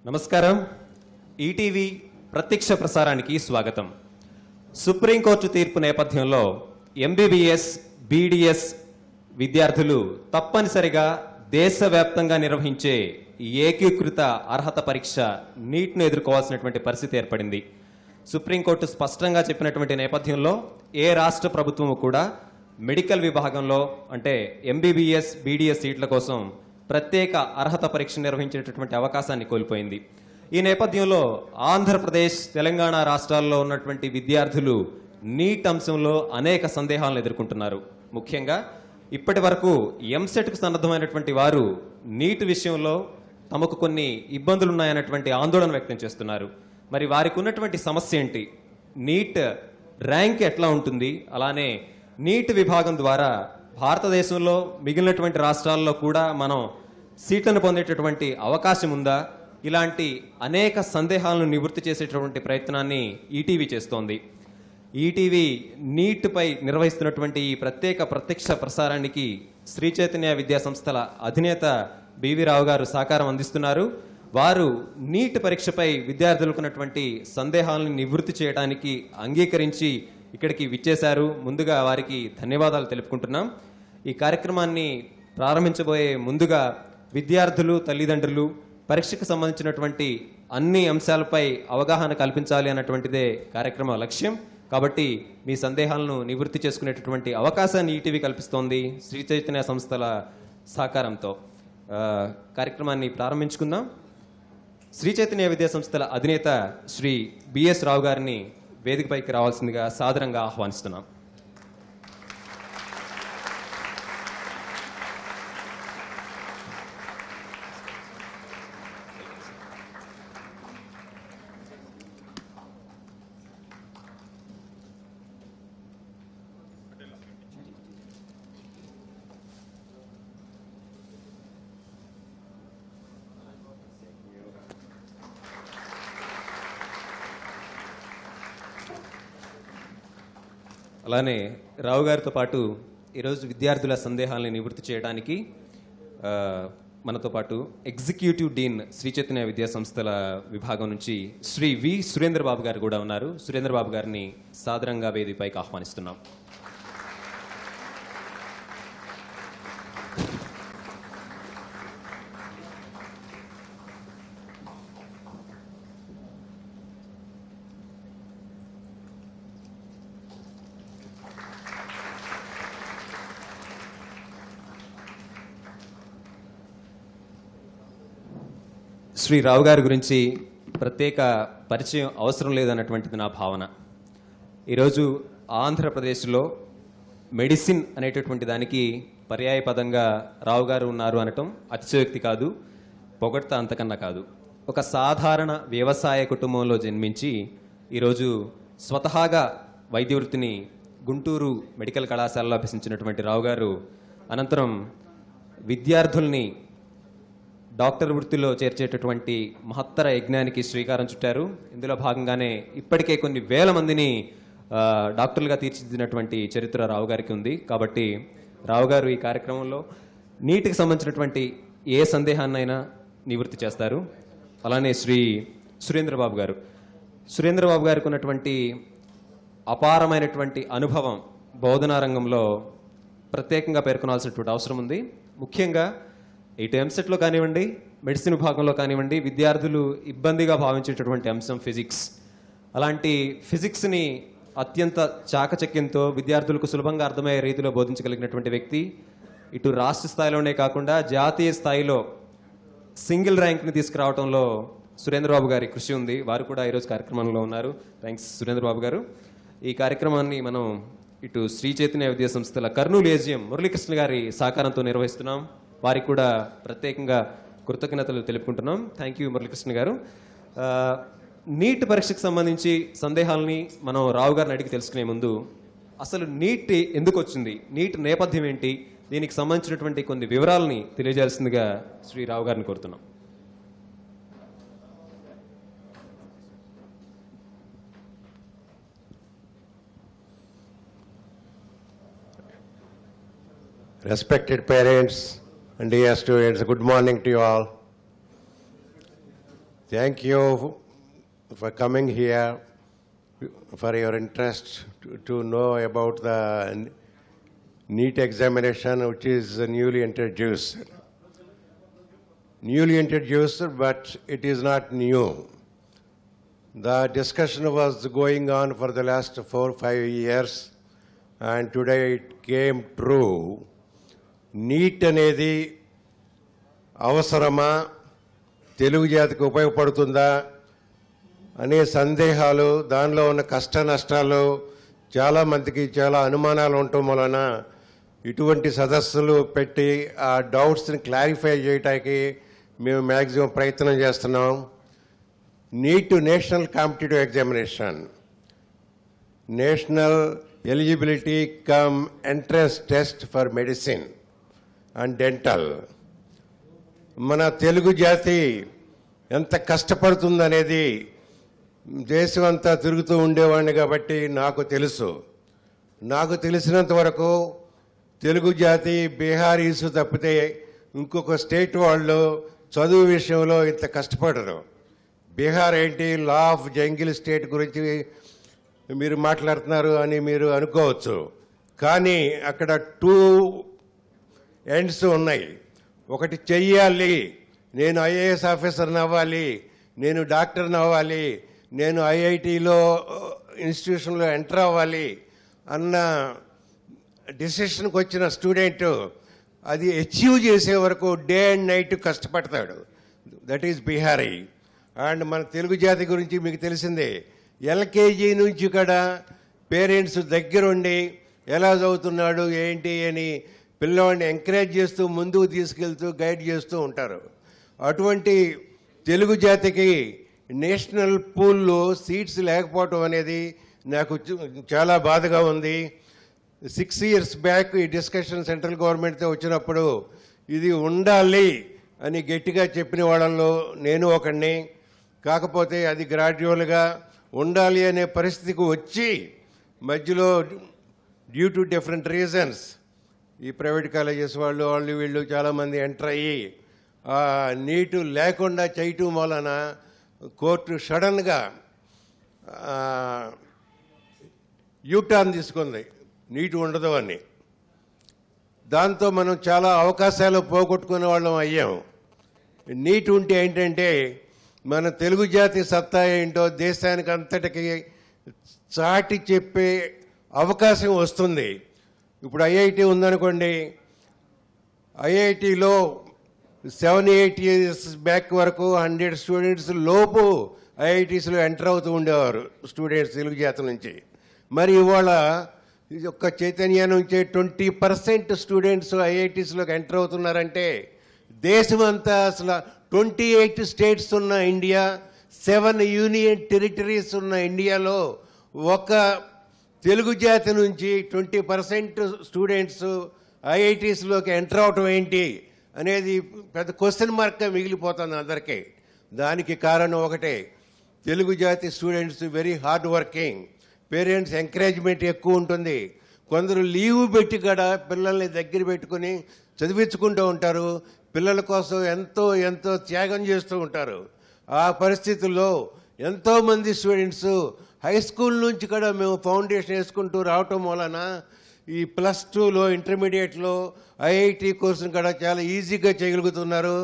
నమస్కారం. ఈటీవీ ప్రత్యక్ష ప్రసారానికి స్వాగతం. సుప్రీంకోర్టు తీర్పు నేపథ్యంలో ఎంబీబీఎస్, బీడీఎస్ విద్యార్థులు తప్పనిసరిగా దేశవ్యాప్తంగా నిర్వహించే ఏకీకృత అర్హత పరీక్ష నీట్ను ఎదుర్కోవాల్సినటువంటి పరిస్థితి ఏర్పడింది. సుప్రీంకోర్టు స్పష్టంగా చెప్పినటువంటి నేపథ్యంలో ఏ రాష్ట్ర ప్రభుత్వము కూడా మెడికల్ విభాగంలో అంటే ఎంబీబీఎస్, బీడీఎస్ సీట్ల కోసం ప్రత్యేక అర్హత పరీక్ష నిర్వహించేటటువంటి అవకాశాన్ని కోల్పోయింది. ఈ నేపథ్యంలో ఆంధ్రప్రదేశ్, తెలంగాణ రాష్ట్రాల్లో ఉన్నటువంటి విద్యార్థులు నీట్ అంశంలో అనేక సందేహాలను ఎదుర్కొంటున్నారు. ముఖ్యంగా ఇప్పటి వరకు ఎంసెట్కు సన్నద్ధమైనటువంటి వారు నీట్ విషయంలో తమకు కొన్ని ఇబ్బందులు ఉన్నాయన్నటువంటి ఆందోళన వ్యక్తం చేస్తున్నారు. మరి వారికి ఉన్నటువంటి సమస్య ఏంటి? నీట్ ర్యాంక్ ఎట్లా ఉంటుంది? అలానే నీట్ విభాగం ద్వారా భారతదేశంలో మిగిలినటువంటి రాష్ట్రాల్లో కూడా మనం సీట్లను పొందేటటువంటి అవకాశం ఉందా? ఇలాంటి అనేక సందేహాలను నివృత్తి చేసేటటువంటి ప్రయత్నాన్ని ఈటీవీ చేస్తోంది. ఈటీవీ నీట్పై నిర్వహిస్తున్నటువంటి ఈ ప్రత్యక్ష ప్రసారానికి శ్రీ చైతన్య విద్యా సంస్థల అధినేత బివి రావు గారు సహకారం అందిస్తున్నారు. వారు నీట్ పరీక్షపై విద్యార్థులకున్నటువంటి సందేహాలను నివృత్తి చేయడానికి అంగీకరించి ఇక్కడికి విచ్చేశారు. ముందుగా వారికి ధన్యవాదాలు తెలుపుకుంటున్నాం. ఈ కార్యక్రమాన్ని ప్రారంభించబోయే ముందుగా విద్యార్థులు, తల్లిదండ్రులు పరీక్షకు సంబంధించినటువంటి అన్ని అంశాలపై అవగాహన కల్పించాలి అన్నటువంటిదే కార్యక్రమ లక్ష్యం. కాబట్టి మీ సందేహాలను నివృత్తి చేసుకునేటటువంటి అవకాశాన్ని ఈటీవీ కల్పిస్తోంది శ్రీ చైతన్య సంస్థల సహకారంతో. కార్యక్రమాన్ని ప్రారంభించుకుందాం. శ్రీ చైతన్య విద్యా సంస్థల అధినేత శ్రీ బిఎస్ రావు గారిని వేదికపైకి రావాల్సిందిగా సాదరంగా ఆహ్వానిస్తున్నాం. అలానే రావు గారితో పాటు ఈరోజు విద్యార్థుల సందేహాలను నివృత్తి చేయడానికి మనతో పాటు ఎగ్జిక్యూటివ్ డీన్ శ్రీ చైతన్య విద్యా సంస్థల విభాగం నుంచి శ్రీ వి సురేంద్ర బాబు గారు కూడా ఉన్నారు. సురేంద్ర బాబు గారిని సాదరంగా వేదికపైకి ఆహ్వానిస్తున్నాం. శ్రీ రావు గారి గురించి ప్రత్యేక పరిచయం అవసరం లేదన్నటువంటిది నా భావన. ఈరోజు ఆంధ్రప్రదేశ్లో మెడిసిన్ అనేటటువంటి దానికి పర్యాయ పదంగా రావు గారు ఉన్నారు అనటం అతిశయోక్తి కాదు, పొగడ్త అంతకన్నా కాదు. ఒక సాధారణ వ్యవసాయ కుటుంబంలో జన్మించి ఈరోజు స్వతహాగా వైద్య వృత్తిని గుంటూరు మెడికల్ కళాశాలలో అభ్యసించినటువంటి రావు గారు అనంతరం విద్యార్థుల్ని డాక్టర్ వృత్తిలో చేర్చేటటువంటి మహత్తర యజ్ఞానికి శ్రీకారం చుట్టారు. ఇందులో భాగంగానే ఇప్పటికే కొన్ని వేల మందిని డాక్టర్లుగా తీర్చిదిద్దినటువంటి చరిత్ర రావు గారికి ఉంది. కాబట్టి రావు గారు ఈ కార్యక్రమంలో నీటికి సంబంధించినటువంటి ఏ సందేహాన్నైనా నివృత్తి చేస్తారు. అలానే శ్రీ సురేంద్రబాబు గారికి ఉన్నటువంటి అపారమైనటువంటి అనుభవం బోధనా రంగంలో ప్రత్యేకంగా పేర్కొనాల్సినటువంటి అవసరం ఉంది. ముఖ్యంగా ఇటు ఎంసెట్లో కానివ్వండి, మెడిసిన్ విభాగంలో కానివ్వండి, విద్యార్థులు ఇబ్బందిగా భావించేటటువంటి అంశం ఫిజిక్స్. అలాంటి ఫిజిక్స్ని అత్యంత చాకచక్యంతో విద్యార్థులకు సులభంగా అర్థమయ్యే రీతిలో బోధించగలిగినటువంటి వ్యక్తి. ఇటు రాష్ట్ర స్థాయిలోనే కాకుండా జాతీయ స్థాయిలో సింగిల్ ర్యాంక్ని తీసుకురావడంలో సురేంద్రబాబు గారి కృషి ఉంది. వారు కూడా ఈరోజు కార్యక్రమంలో ఉన్నారు. థ్యాంక్స్ సురేంద్రబాబు గారు. ఈ కార్యక్రమాన్ని మనం ఇటు శ్రీ చైతన్య విద్యా సంస్థల కర్నూలు ఏజిఎం మురళీకృష్ణ గారి సహకారంతో నిర్వహిస్తున్నాం. వారికి కూడా ప్రత్యేకంగా కృతజ్ఞతలు తెలుపుకుంటున్నాం. థ్యాంక్ యూ మురళీకృష్ణ గారు. నీట్ పరీక్షకు సంబంధించి సందేహాలని మనం రావు గారిని అడిగి తెలుసుకునే ముందు అసలు నీట్ ఎందుకు వచ్చింది, నీట్ నేపథ్యం ఏంటి, దీనికి సంబంధించినటువంటి కొన్ని వివరాలని తెలియజేయాల్సిందిగా శ్రీ రావు గారిని కోరుతున్నాం. Respected parents and dear students, good morning to you all. Thank you for coming here, for your interest to know about the NEET examination, which is newly introduced. Newly introduced, but it is not new. The discussion was going on for the last 4-5 years, and today it came true. NEET అనేది అవసరమా, తెలుగు జాతికి ఉపయోగపడుతుందా అనే సందేహాలు, దానిలో ఉన్న కష్ట నష్టాలు చాలామందికి చాలా అనుమానాలు ఉండటం వలన ఇటువంటి సదస్సులు పెట్టి ఆ డౌట్స్ని క్లారిఫై చేయడానికి మేము మ్యాక్సిమం ప్రయత్నం చేస్తున్నాం. Neat national competitive examination, national eligibility cum entrance test for medicine and dental. మన తెలుగు జాతి ఎంత కష్టపడుతుందనేది దేశం అంతా తిరుగుతూ ఉండేవాడిని కాబట్టి నాకు తెలుసు. నాకు తెలిసినంత వరకు తెలుగు జాతి బీహారీస్ తప్పితే ఇంకొక స్టేట్ వాళ్ళు చదువు విషయంలో ఇంత కష్టపడరు. బీహార్ ఏంటి, లా ఆఫ్ జంగిల్ స్టేట్ గురించి మీరు మాట్లాడుతున్నారు అని మీరు అనుకోవచ్చు. కానీ అక్కడ 2 ఎండ్స్ ఉన్నాయి. ఒకటి చెయ్యాలి, నేను ఐఏఎస్ ఆఫీసర్ని అవ్వాలి, నేను డాక్టర్ని అవ్వాలి, నేను ఐఐటిలో ఇన్స్టిట్యూషన్లో ఎంటర్ అవ్వాలి అన్న డిసిషన్కి వచ్చిన స్టూడెంట్ అది అచీవ్ చేసే వరకు డే అండ్ నైట్ కష్టపడతాడు. That is Bihari. అండ్ మన తెలుగు జాతి గురించి మీకు తెలిసిందే, ఎల్కేజీ నుంచి కూడా పేరెంట్స్ దగ్గరుండి ఎలా చదువుతున్నాడు ఏంటి అని పిల్లవాడిని ఎంకరేజ్ చేస్తూ ముందుకు తీసుకెళ్తూ గైడ్ చేస్తూ ఉంటారు. అటువంటి తెలుగు జాతికి నేషనల్ పూల్లో సీట్స్ లేకపోవటం అనేది నాకు చాలా బాధగా ఉంది. 6 years బ్యాక్ ఈ డిస్కషన్ సెంట్రల్ గవర్నమెంట్తో వచ్చినప్పుడు ఇది ఉండాలి అని గట్టిగా చెప్పిన వాళ్ళలో నేను ఒకడిని. కాకపోతే అది గ్రాడ్యువల్గా ఉండాలి అనే పరిస్థితికి వచ్చి మధ్యలో డ్యూ టు డిఫరెంట్ రీజన్స్ ఈ ప్రైవేట్ కాలేజెస్ వాళ్ళు వీళ్ళు చాలామంది ఎంటర్ అయ్యి నీటు లేకుండా చేయటం వలన కోర్టు సడన్గా యూటర్న్ తీసుకుంది, నీటు ఉండదు అని. దాంతో మనం చాలా అవకాశాలు పోగొట్టుకునే వాళ్ళం అయ్యాం. నీట్ ఉంటే ఏంటంటే మన తెలుగు జాతి సత్తా ఏంటో దేశానికి అంతటికి చాటి చెప్పే అవకాశం వస్తుంది. ఇప్పుడు ఐఐటి ఉందనుకోండి, ఐఐటిలో 7-8 years బ్యాక్ వరకు 100 స్టూడెంట్స్ లోపు ఐఐటీస్లో ఎంటర్ అవుతూ ఉండేవారు స్టూడెంట్స్ తెలుగు జాతి నుంచి. మరి ఇవాళ ఒక చైతన్య నుంచి 20% స్టూడెంట్స్ ఐఐటీస్లోకి ఎంటర్ అవుతున్నారంటే దేశమంతా అసలు 28 స్టేట్స్ ఉన్న ఇండియా, 7 యూనియన్ టెరిటరీస్ ఉన్న ఇండియాలో ఒక తెలుగు జాతి నుంచి 20% స్టూడెంట్స్ ఐఐటీస్లోకి ఎంటర్ అవటం ఏంటి అనేది పెద్ద క్వశ్చన్ మార్క్గా మిగిలిపోతుంది అందరికీ. దానికి కారణం ఒకటే, తెలుగు జాతి students very hard working, parents encouragement ఎక్కువ ఉంటుంది. కొందరు లీవ్ పెట్టి కూడా పిల్లల్ని దగ్గర పెట్టుకుని చదివించుకుంటూ ఉంటారు, పిల్లల కోసం ఎంతో ఎంతో త్యాగం చేస్తూ ఉంటారు. ఆ పరిస్థితుల్లో ఎంతోమంది స్టూడెంట్స్ హై స్కూల్ నుంచి కూడా మేము ఫౌండేషన్ వేసుకుంటూ రావటం వలన ఈ +2లో ఇంటర్మీడియట్లో ఐఐటి కోర్సును కూడా చాలా ఈజీగా చేయగలుగుతున్నారు.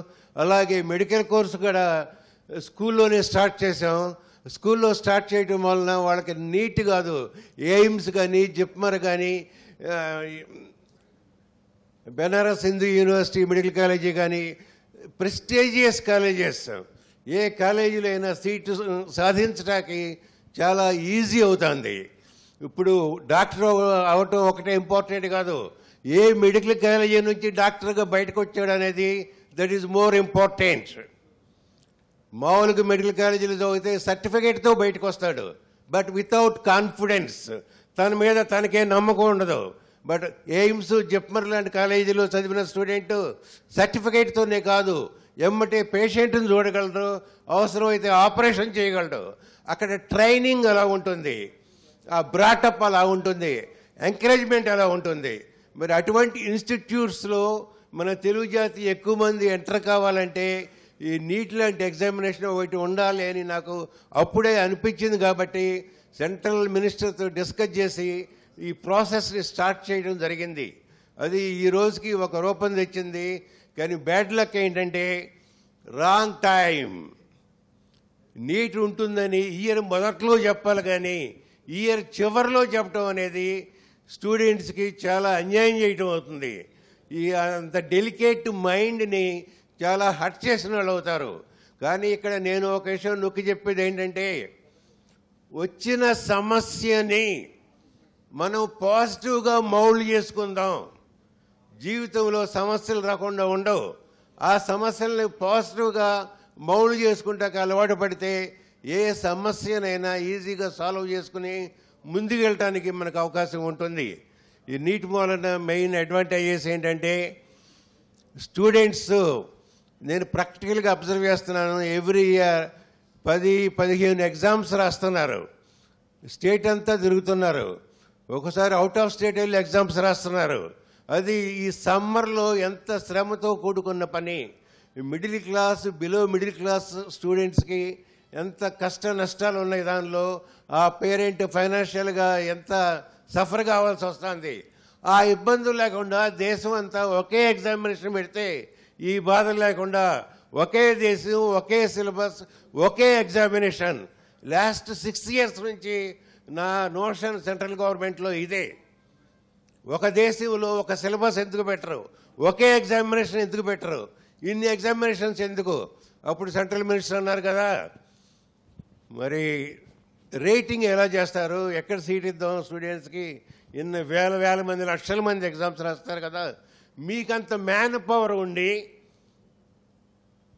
అలాగే మెడికల్ కోర్సు కూడా స్కూల్లోనే స్టార్ట్ చేసాం. స్కూల్లో స్టార్ట్ చేయడం వలన వాళ్ళకి నీట్ కాదు, ఎయిమ్స్ కానీ జిప్మర్ కానీ Banaras Hindu university medical college కానీ ప్రెస్టీజియస్ కాలేజెస్, ఏ కాలేజీలో అయినా సీటు సాధించడానికి చాలా ఈజీ అవుతుంది. ఇప్పుడు డాక్టర్ అవటం ఒకటే ఇంపార్టెంట్ కాదు, ఏ మెడికల్ కాలేజీ నుంచి డాక్టర్గా బయటకు వచ్చాడు అనేది దట్ ఈజ్ మోర్ ఇంపార్టెంట్. మామూలుగా మెడికల్ కాలేజీలో చదివితే సర్టిఫికేట్తో బయటకు వస్తాడు, బట్ వితౌట్ కాన్ఫిడెన్స్, తన మీద తనకే నమ్మకం ఉండదు. బట్ ఎయిమ్స్ జిప్మర్ లాంటి కాలేజీలో చదివిన స్టూడెంట్ సర్టిఫికేట్తోనే కాదు, ఎమ్మటే పేషెంట్ని చూడగలరు, అవసరమైతే ఆపరేషన్ చేయగలడు. అక్కడ ట్రైనింగ్ అలా ఉంటుంది, ఆ బ్రాటప్ అలా ఉంటుంది, ఎంకరేజ్మెంట్ అలా ఉంటుంది. మరి అటువంటి ఇన్స్టిట్యూట్స్లో మన తెలుగు జాతి ఎక్కువ మంది ఎంటర్ కావాలంటే ఈ నీట్ లాంటి ఎగ్జామినేషన్ ఒకటి ఉండాలి అని నాకు అప్పుడే అనిపించింది. కాబట్టి సెంట్రల్ మినిస్టర్తో డిస్కస్ చేసి ఈ ప్రాసెస్ని స్టార్ట్ చేయడం జరిగింది. అది ఈ రోజుకి ఒక రూపం తెచ్చింది. కానీ బ్యాడ్ లక్ ఏంటంటే రాంగ్ టైం. నీట్ ఉంటుందని ఇయర్ మొదట్లో చెప్పాలి, కానీ ఇయర్ చివరిలో చెప్పడం అనేది స్టూడెంట్స్కి చాలా అన్యాయం చేయడం అవుతుంది. ఈ అంత డెలికేట్ మైండ్ని చాలా హర్ట్ చేసిన వాళ్ళు అవుతారు. కానీ ఇక్కడ నేను ఒక విషయం నొక్కి చెప్పేది ఏంటంటే, వచ్చిన సమస్యని మనం పాజిటివ్గా మౌల్డ్ చేసుకుందాం. జీవితంలో సమస్యలు రాకుండా ఉండవు. ఆ సమస్యల్ని పాజిటివ్గా మౌల్డ్ చేసుకుంటాక అలవాటు పడితే ఏ సమస్యనైనా ఈజీగా సాల్వ్ చేసుకుని ముందుకు వెళ్ళటానికి మనకు అవకాశం ఉంటుంది. ఈ నీట్ మూలన మెయిన్ అడ్వాంటేజెస్ ఏంటంటే, స్టూడెంట్స్ నేను ప్రాక్టికల్గా అబ్జర్వ్ చేస్తున్నాను. ఎవ్రీ ఇయర్ 10-15 ఎగ్జామ్స్ రాస్తున్నారు. స్టేట్ అంతా తిరుగుతున్నారు. ఒకసారి అవుట్ ఆఫ్ స్టేట్ వెళ్ళి ఎగ్జామ్స్ రాస్తున్నారు. అది ఈ సమ్మర్లో ఎంత శ్రమతో కూడుకున్న పని. Middle class, below middle class స్టూడెంట్స్కి ఎంత కష్ట నష్టాలు ఉన్నాయి. దానిలో ఆ పేరెంట్ ఫైనాన్షియల్గా ఎంత సఫర్ కావాల్సి వస్తుంది. ఆ ఇబ్బందులు లేకుండా దేశం అంతా ఒకే ఎగ్జామినేషన్ పెడితే ఈ బాధలు లేకుండా ఒకే దేశం, ఒకే సిలబస్, ఒకే ఎగ్జామినేషన్. లాస్ట్ 6 years నుంచి నా నోషన్ సెంట్రల్ గవర్నమెంట్లో ఇదే. ఒక దేశంలో ఒక సిలబస్ ఎందుకు పెట్టరు, ఒకే ఎగ్జామినేషన్ ఎందుకు పెట్టరు, ఇన్ని ఎగ్జామినేషన్స్ ఎందుకు? అప్పుడు సెంట్రల్ మినిస్టర్ అన్నారు కదా, మరి రేటింగ్ ఎలా చేస్తారు, ఎక్కడ సీట్ ఇద్దాం స్టూడెంట్స్కి, ఇన్ని వేల మంది, లక్షల మంది ఎగ్జామ్స్ రాస్తారు కదా, మీకంత మ్యాన్ పవర్ ఉండి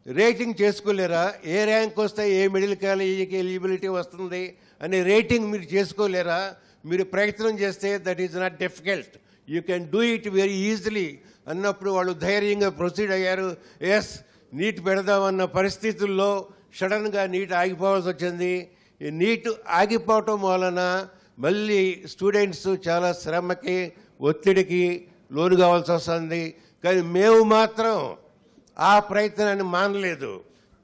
రేటింగ్ చేసుకోలేరా? ఏ ర్యాంక్ వస్తే ఏ మెడికల్ కాలేజీకి ఎలిజిబిలిటీ వస్తుంది అనే రేటింగ్ మీరు చేసుకోలేరా? మీరు ప్రయత్నం చేస్తే that is not difficult, you can do it very easily అన్నప్పుడు వాళ్ళు ధైర్యంగా ప్రొసీడ్ అయ్యారు. ఎస్, నీట్ పెడదామన్న పరిస్థితుల్లో సడన్గా నీట్ ఆగిపోవాల్సి వచ్చింది. ఈ నీట్ ఆగిపోవటం వలన మళ్ళీ స్టూడెంట్స్ చాలా శ్రమకి, ఒత్తిడికి లోను కావాల్సి వస్తుంది. కానీ మేము మాత్రం ఆ ప్రయత్నాన్ని మానలేదు.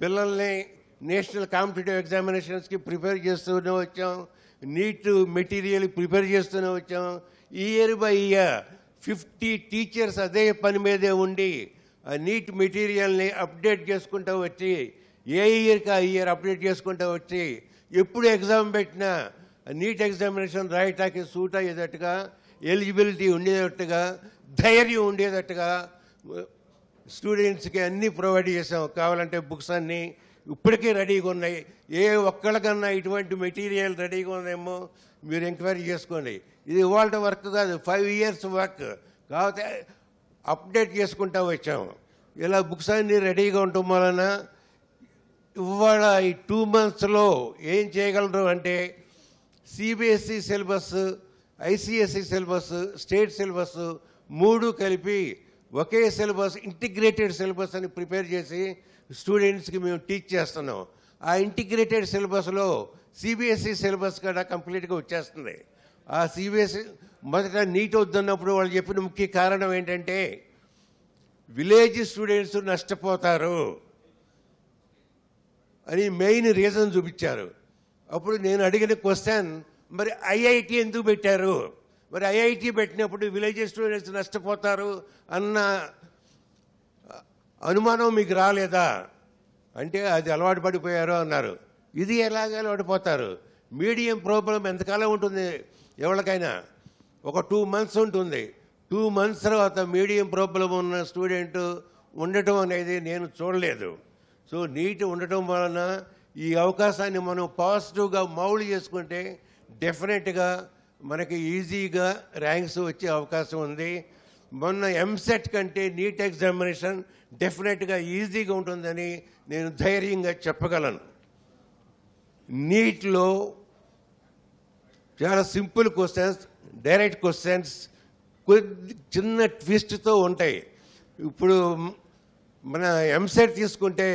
పిల్లల్ని నేషనల్ కాంపిటేటివ్ ఎగ్జామినేషన్స్కి ప్రిపేర్ చేస్తూనే వచ్చాం, నీట్ మెటీరియల్ ప్రిపేర్ చేస్తూనే వచ్చాం. ఇయర్ బై ఇయర్ 50 టీచర్స్ అదే పని మీదే ఉండి ఆ నీట్ మెటీరియల్ని అప్డేట్ చేసుకుంటూ వచ్చి, ఏ ఇయర్కి ఆ ఇయర్ అప్డేట్ చేసుకుంటూ వచ్చి, ఎప్పుడు ఎగ్జామ్ పెట్టినా నీట్ ఎగ్జామినేషన్ రాయటానికి సూట్ అయ్యేటట్టుగా, ఎలిజిబిలిటీ ఉండేటట్టుగా, ధైర్యం ఉండేటట్టుగా స్టూడెంట్స్కి అన్నీ ప్రొవైడ్ చేసాం. కావాలంటే బుక్స్ అన్నీ ఇప్పటికీ రెడీగా ఉన్నాయి. ఏ ఒక్కళ్ళకన్నా ఇటువంటి మెటీరియల్ రెడీగా ఉందేమో మీరు ఎంక్వైరీ చేసుకోండి. ఇది ఇవాళ వర్క్ కాదు, 5 years వర్క్. కాకపోతే అప్డేట్ చేసుకుంటూ వచ్చాము. ఇలా బుక్స్ అన్నీ రెడీగా ఉండటం వలన ఇవాళ ఈ 2 monthsలో ఏం చేయగలరు అంటే, CBSE syllabus, ICSE syllabus, state syllabus 3 కలిపి ఒకే సిలబస్, ఇంటిగ్రేటెడ్ సిలబస్ అని ప్రిపేర్ చేసి స్టూడెంట్స్కి మేము టీచ్ చేస్తున్నాం. ఆ ఇంటిగ్రేటెడ్ సిలబస్లో సిబిఎస్ఈ సిలబస్ కూడా కంప్లీట్గా వచ్చేస్తుంది. ఆ సిబిఎస్ఈ మొదట నీట్ వద్దన్నప్పుడు వాళ్ళు చెప్పిన ముఖ్య కారణం ఏంటంటే, విలేజ్ స్టూడెంట్స్ నష్టపోతారు అని మెయిన్ రీజన్ చూపించారు. అప్పుడు నేను అడిగిన క్వశ్చన్, మరి ఐఐటి ఎందుకు పెట్టారు? మరి ఐఐటి పెట్టినప్పుడు విలేజ్ స్టూడెంట్స్ నష్టపోతారు అన్న అనుమానం మీకు రాలేదా అంటే, అది అలవాటు పడిపోయారు అన్నారు. ఇది ఎలాగ అలవాటు పోతారు? మీడియం ప్రాబ్లం ఎంతకాలం ఉంటుంది ఎవరికైనా? ఒక 2 months ఉంటుంది. 2 months తర్వాత మీడియం ప్రాబ్లం ఉన్న స్టూడెంట్ ఉండటం అనేది నేను చూడలేదు. సో నీట్ ఉండటం వలన ఈ అవకాశాన్ని మనం పాజిటివ్గా మౌల్డ్ చేసుకుంటే డెఫినెట్గా మనకి ఈజీగా ర్యాంక్స్ వచ్చే అవకాశం ఉంది. మొన్న ఎంసెట్ కంటే నీట్ ఎగ్జామినేషన్ డెఫినెట్గా ఈజీగా ఉంటుందని నేను ధైర్యంగా చెప్పగలను. నీట్లో చాలా సింపుల్ క్వశ్చన్స్, డైరెక్ట్ క్వశ్చన్స్, కొద్ది చిన్న ట్విస్ట్తో ఉంటాయి. ఇప్పుడు మన ఎంసెట్ తీసుకుంటే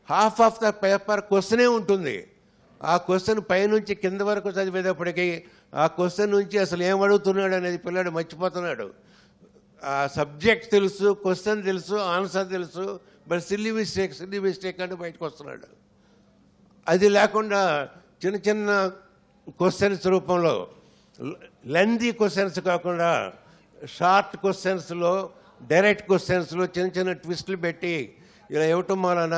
హాఫ్ ఆఫ్ ద పేపర్ క్వశ్చనే ఉంటుంది. ఆ క్వశ్చన్ పైనుంచి కింద వరకు చదివేటప్పటికీ ఆ క్వశ్చన్ నుంచి అసలు ఏం అడుగుతున్నాడు అనేది పిల్లాడు మర్చిపోతున్నాడు. ఆ సబ్జెక్ట్ తెలుసు, క్వశ్చన్ తెలుసు, ఆన్సర్ తెలుసు, బట్ సిల్లీ మిస్టేక్ అంటే బయటకు వస్తున్నాడు. అది లేకుండా చిన్న చిన్న క్వశ్చన్స్ రూపంలో లెందీ క్వశ్చన్స్ కాకుండా షార్ట్ క్వశ్చన్స్లో డైరెక్ట్ క్వశ్చన్స్లో చిన్న చిన్న ట్విస్టులు పెట్టి ఇలా ఇవ్వటం వలన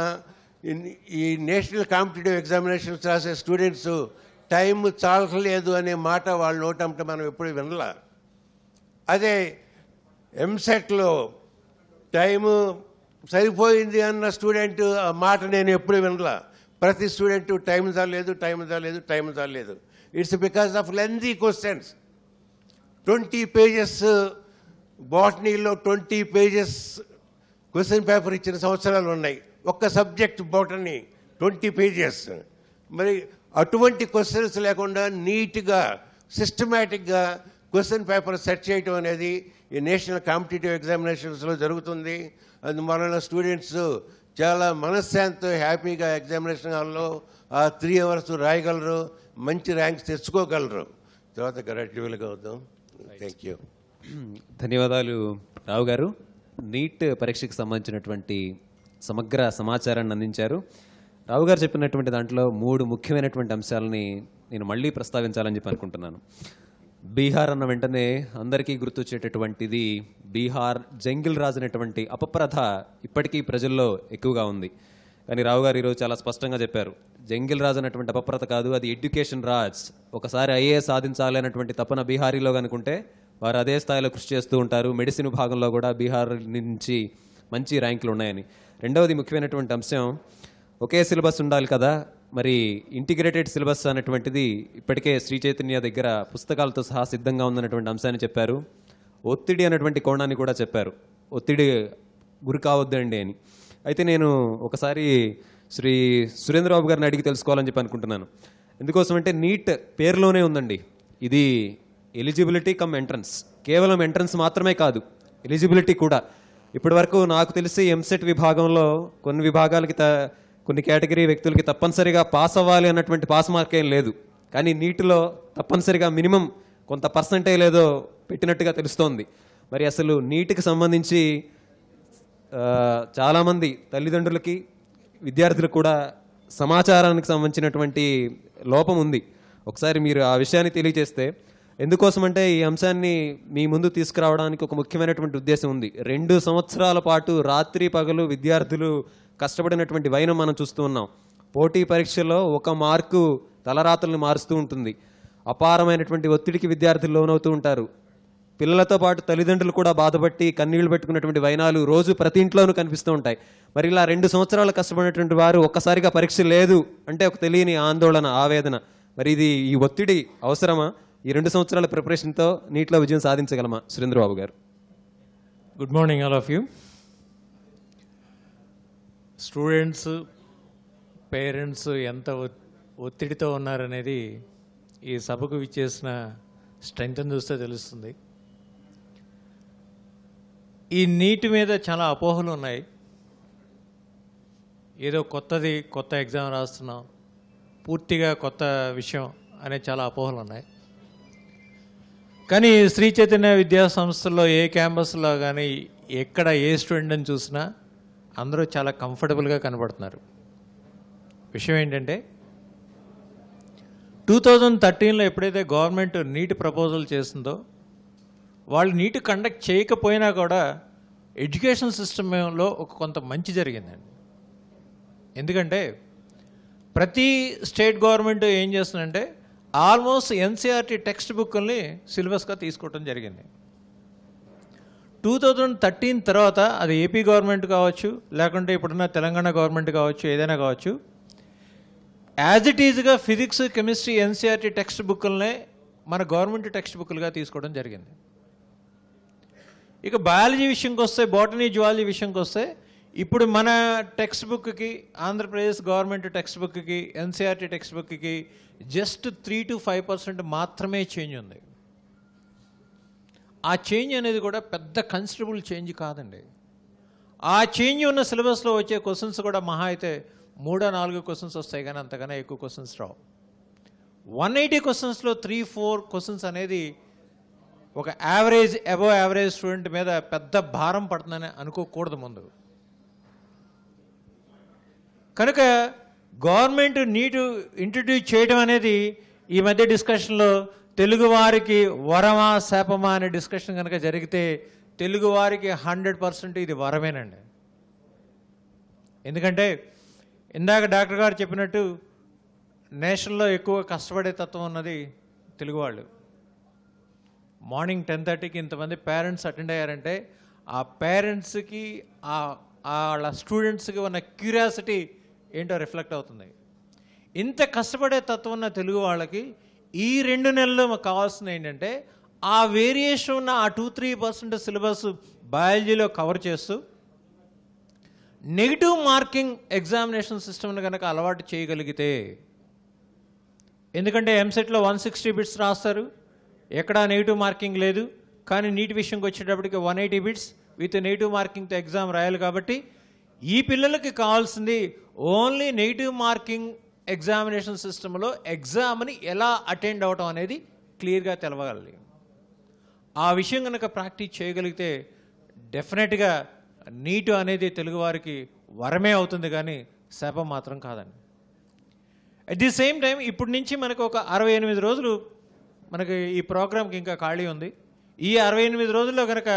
ఈ నేషనల్ కాంపిటేటివ్ ఎగ్జామినేషన్స్ రాసే స్టూడెంట్స్ టైం చాలలేదు అనే మాట వాళ్ళు నోటంటే మనం ఎప్పుడు వినలా. అదే ఎంసెట్లో టైము సరిపోయింది అన్న స్టూడెంట్ ఆ మాట నేను ఎప్పుడు వినలా. ప్రతి స్టూడెంట్ టైం చాలేదు. It's because of lengthy questions. 20 pages బాటనీలో 20 pages క్వశ్చన్ పేపర్ ఇచ్చిన సంవత్సరాలు ఉన్నాయి. ఒక్క సబ్జెక్ట్ బాటనీ 20 pages. మరి అటువంటి క్వశ్చన్స్ లేకుండా నీట్గా సిస్టమేటిక్గా క్వశ్చన్ పేపర్ సెట్ చేయటం అనేది ఈ నేషనల్ కాంపిటేటివ్ ఎగ్జామినేషన్స్లో జరుగుతుంది. అందువలన స్టూడెంట్స్ చాలా మనశ్శాంతితో హ్యాపీగా ఎగ్జామినేషన్ హాల్లో ఆ 3 hours రాయగలరు, మంచి ర్యాంక్స్ తెచ్చుకోగలరు. తర్వాత గ్రాడ్యుయేట్గా అవుతాం. Thank you. ధన్యవాదాలు రావు గారు. నీట్ పరీక్షకు సంబంధించినటువంటి సమగ్ర సమాచారాన్ని అందించారు. రావు గారు చెప్పినటువంటి దాంట్లో 3 ముఖ్యమైనటువంటి అంశాలని నేను మళ్ళీ ప్రస్తావించాలని చెప్పి అనుకుంటున్నాను. బీహార్ అన్న వెంటనే అందరికీ గుర్తొచ్చేటటువంటిది బీహార్ జంగిల్ రాజ్ అనేటువంటి అపప్రథ ఇప్పటికీ ప్రజల్లో ఎక్కువగా ఉంది. కానీ రావు గారు ఈరోజు చాలా స్పష్టంగా చెప్పారు, జంగిల్ రాజ్ అనేటువంటి అపప్రథ కాదు, అది ఎడ్యుకేషన్ రాజ్. ఒకసారి ఐఏఎస్ సాధించాలి అనేటువంటి తపన బీహారీలో కనుకుంటే వారు అదే స్థాయిలో కృషి చేస్తూ ఉంటారు. మెడిసిన్ విభాగంలో కూడా బీహార్ నుంచి మంచి ర్యాంకులు ఉన్నాయని. రెండవది ముఖ్యమైనటువంటి అంశం, ఒకే సిలబస్ ఉండాలి కదా, మరి ఇంటిగ్రేటెడ్ సిలబస్ అనేటువంటిది ఇప్పటికే శ్రీ చైతన్య దగ్గర పుస్తకాలతో సహా సిద్ధంగా ఉందన్నటువంటి అంశాన్ని చెప్పారు. ఒత్తిడి అనేటువంటి కోణాన్ని కూడా చెప్పారు, ఒత్తిడి గురి కావద్దండి అని. అయితే నేను ఒకసారి శ్రీ సురేంద్రబాబు గారిని అడిగి తెలుసుకోవాలని చెప్పి అనుకుంటున్నాను. ఎందుకోసం అంటే నీట్ పేరులోనే ఉందండి, ఇది ఎలిజిబిలిటీ కమ్ ఎంట్రన్స్. కేవలం ఎంట్రన్స్ మాత్రమే కాదు, ఎలిజిబిలిటీ కూడా. ఇప్పటి వరకు నాకు తెలిసి ఎంసెట్ విభాగంలో కొన్ని విభాగాలకి కొన్ని కేటగిరీ వ్యక్తులకి తప్పనిసరిగా పాస్ అవ్వాలి అన్నటువంటి పాస్ మార్క్ ఏం లేదు. కానీ నీటిలో తప్పనిసరిగా మినిమం కొంత పర్సంటేజ్ ఏదో పెట్టినట్టుగా తెలుస్తోంది. మరి అసలు నీటికి సంబంధించి చాలామంది తల్లిదండ్రులకి విద్యార్థులకు కూడా సమాచారానికి సంబంధించినటువంటి లోపం ఉంది. ఒకసారి మీరు ఆ విషయాన్ని తెలియజేస్తే. ఎందుకోసమంటే ఈ అంశాన్ని మీ ముందు తీసుకురావడానికి ఒక ముఖ్యమైనటువంటి ఉద్దేశం ఉంది. 2 సంవత్సరాల పాటు రాత్రి పగలు విద్యార్థులు కష్టపడినటువంటి వైనం మనం చూస్తూ ఉన్నాం. పోటీ పరీక్షలో 1 మార్కు తలరాతల్ని మారుస్తూ ఉంటుంది. అపారమైనటువంటి ఒత్తిడికి విద్యార్థులు లోనవుతూ ఉంటారు. పిల్లలతో పాటు తల్లిదండ్రులు కూడా బాధపట్టి కన్నీళ్లు పెట్టుకున్నటువంటి వైనాలు రోజు ప్రతి ఇంట్లోనూ కనిపిస్తూ ఉంటాయి. మరి ఇలా 2 సంవత్సరాలు కష్టపడినటువంటి వారు ఒక్కసారిగా పరీక్ష లేదు అంటే ఒక తెలియని ఆందోళన, ఆవేదన. మరి ఈ ఒత్తిడి అవసరమా? ఈ 2 సంవత్సరాల ప్రిపరేషన్తో నీటిలో విజయం సాధించగలమా? సురేంద్రబాబు గారు. Good morning all of you. Students, parents ఎంత ఒత్తిడితో ఉన్నారనేది ఈ సభకు విచ్చేసిన స్ట్రెంగ్త్ని చూస్తే తెలుస్తుంది. ఈ నీటి మీద చాలా అపోహలు ఉన్నాయి. ఏదో కొత్త ఎగ్జామ్ రాస్తున్నాం, పూర్తిగా కొత్త విషయం అనే చాలా అపోహలు ఉన్నాయి. కానీ శ్రీ చైతన్య విద్యా సంస్థల్లో ఏ క్యాంపస్లో కానీ ఎక్కడ ఏ స్టూడెంట్ని చూసినా అందరూ చాలా కంఫర్టబుల్గా కనబడుతున్నారు. విషయం ఏంటంటే 2013లో ఎప్పుడైతే గవర్నమెంట్ నీట్ ప్రపోజల్ చేసిందో, వాళ్ళు నీట్ కండక్ట్ చేయకపోయినా కూడా ఎడ్యుకేషన్ సిస్టంలో కొంత మంచి జరిగిందండి. ఎందుకంటే ప్రతి స్టేట్ గవర్నమెంట్ ఏం చేస్తుందంటే ఆల్మోస్ట్ ఎన్సీఆర్టీ టెక్స్ట్ బుక్ని సిలబస్గా తీసుకోవడం జరిగింది. 2013 తర్వాత అది ఏపీ గవర్నమెంట్ కావచ్చు, లేకుంటే ఇప్పుడున్న తెలంగాణ గవర్నమెంట్ కావచ్చు, ఏదైనా కావచ్చు, యాజ్ ఇట్ ఈజ్గా ఫిజిక్స్, కెమిస్ట్రీ, ఎన్సీఆర్టీ టెక్స్ట్ బుక్లనే మన గవర్నమెంట్ టెక్స్ట్ బుక్లుగా తీసుకోవడం జరిగింది. ఇక బయాలజీ విషయంకి వస్తే, బాటనీ, జువాలజీ విషయంకి వస్తే, ఇప్పుడు మన text బుక్కి, Andhra Pradesh government text బుక్కి, NCERT text బుక్కి just 3 to 5% మాత్రమే చేంజ్ ఉంది. ఆ చేంజ్ అనేది కూడా పెద్ద కన్సిడరబుల్ చేంజ్ కాదండి. ఆ చేంజ్ ఉన్న సిలబస్లో వచ్చే క్వశ్చన్స్ కూడా మహా అయితే 3-4 క్వశ్చన్స్ వస్తాయి, కానీ అంతకన్నా ఎక్కువ క్వశ్చన్స్ రావు. 180 క్వశ్చన్స్లో 3-4 క్వశ్చన్స్ అనేది ఒక అబవ్ యావరేజ్ స్టూడెంట్ మీద పెద్ద భారం పడుతుందని అనుకోకూడదు. ముందు కనుక గవర్నమెంట్ నీటు ఇంట్రడ్యూస్ చేయడం అనేది ఈ మధ్య డిస్కషన్లో తెలుగువారికి వరమా శాపమా అనే డిస్కషన్ కనుక జరిగితే తెలుగువారికి 100% ఇది వరమేనండి. ఎందుకంటే ఇందాక డాక్టర్ గారు చెప్పినట్టు నేషనల్లో ఎక్కువ కష్టపడే తత్వం ఉన్నది తెలుగు వాళ్ళు. మార్నింగ్ 10:30కి ఇంతమంది పేరెంట్స్ అటెండ్ అయ్యారంటే ఆ పేరెంట్స్కి వాళ్ళ స్టూడెంట్స్కి ఉన్న క్యూరియాసిటీ ఏంటో రిఫ్లెక్ట్ అవుతుంది. ఇంత కష్టపడే తత్వం ఉన్న తెలుగు వాళ్ళకి ఈ 2 నెలల్లో మాకు కావాల్సింది ఏంటంటే ఆ వేరియేషన్ ఉన్న ఆ 2-3% సిలబస్ బయాలజీలో కవర్ చేస్తూ నెగిటివ్ మార్కింగ్ ఎగ్జామినేషన్ సిస్టమ్ని కనుక అలవాటు చేయగలిగితే, ఎందుకంటే ఎంసెట్లో 160 బిట్స్ రాస్తారు, ఎక్కడా నెగిటివ్ మార్కింగ్ లేదు. కానీ నీటి విషయంకి వచ్చేటప్పటికి 180 బిట్స్ విత్ నెగిటివ్ మార్కింగ్తో ఎగ్జామ్ రాయాలి. కాబట్టి ఈ పిల్లలకి కావాల్సింది ఓన్లీ నెగిటివ్ మార్కింగ్ ఎగ్జామినేషన్ సిస్టంలో ఎగ్జామ్ని ఎలా అటెండ్ అవటం అనేది క్లియర్గా తెలవాలి. ఆ విషయం కనుక ప్రాక్టీస్ చేయగలిగితే డెఫినెట్గా నీటు అనేది తెలుగువారికి వరమే అవుతుంది, కానీ శాపం మాత్రం కాదండి. అట్ ది సేమ్ టైం ఇప్పటి నుంచి మనకు ఒక 68 రోజులు మనకి ఈ ప్రోగ్రామ్కి ఇంకా ఖాళీ ఉంది. ఈ 68 రోజుల్లో కనుక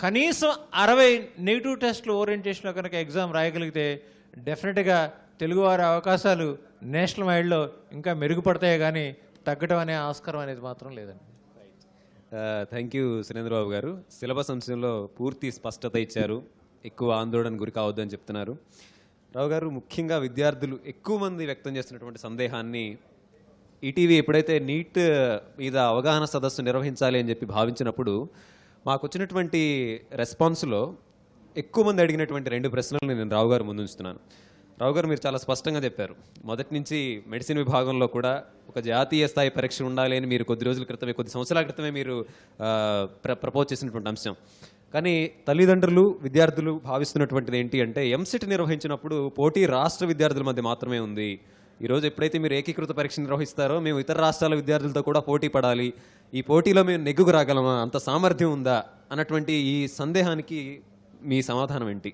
కనీసం 60 నెగిటివ్ టెస్ట్లు ఓరియంటేషన్లో కనుక ఎగ్జామ్ రాయగలిగితే డెఫినెట్గా తెలుగువారి అవకాశాలు నేషనల్ వైడ్లో ఇంకా మెరుగుపడతాయి, కానీ తగ్గడం అనే ఆస్కారం అనేది మాత్రం లేదండి. థ్యాంక్ యూ సురేంద్రబాబు గారు. సిలబస్ అంశంలో పూర్తి స్పష్టత ఇచ్చారు, ఎక్కువ ఆందోళన గురి కావద్దని చెప్తున్నారు. రావు గారు, ముఖ్యంగా విద్యార్థులు ఎక్కువ మంది వ్యక్తం చేస్తున్నటువంటి సందేహాన్ని ఈటీవీ ఎప్పుడైతే నీట్ మీద అవగాహన సదస్సు నిర్వహించాలి అని చెప్పి భావించినప్పుడు మాకు వచ్చినటువంటి రెస్పాన్స్లో ఎక్కువ మంది అడిగినటువంటి 2 ప్రశ్నలు నేను రావు గారు ముందు ఉంచుతున్నాను. రావు గారు, మీరు చాలా స్పష్టంగా చెప్పారు, మొదటి నుంచి మెడిసిన్ విభాగంలో కూడా ఒక జాతీయ స్థాయి పరీక్ష ఉండాలి అని మీరు కొద్ది సంవత్సరాల క్రితమే మీరు ప్రపోజ్ చేసినటువంటి అంశం. కానీ తల్లిదండ్రులు, విద్యార్థులు భావిస్తున్నటువంటిది ఏంటి అంటే ఎంసెట్ నిర్వహించినప్పుడు పోటీ రాష్ట్ర విద్యార్థుల మధ్య మాత్రమే ఉంది. ఈరోజు ఎప్పుడైతే మీరు ఏకీకృత పరీక్ష నిర్వహిస్తారో మేము ఇతర రాష్ట్రాల విద్యార్థులతో కూడా పోటీ పడాలి, ఈ పోటీలో మేము నెగ్గుకు రాగలమా, అంత సామర్థ్యం ఉందా అన్నటువంటి ఈ సందేహానికి మీ సమాధానం ఏంటి?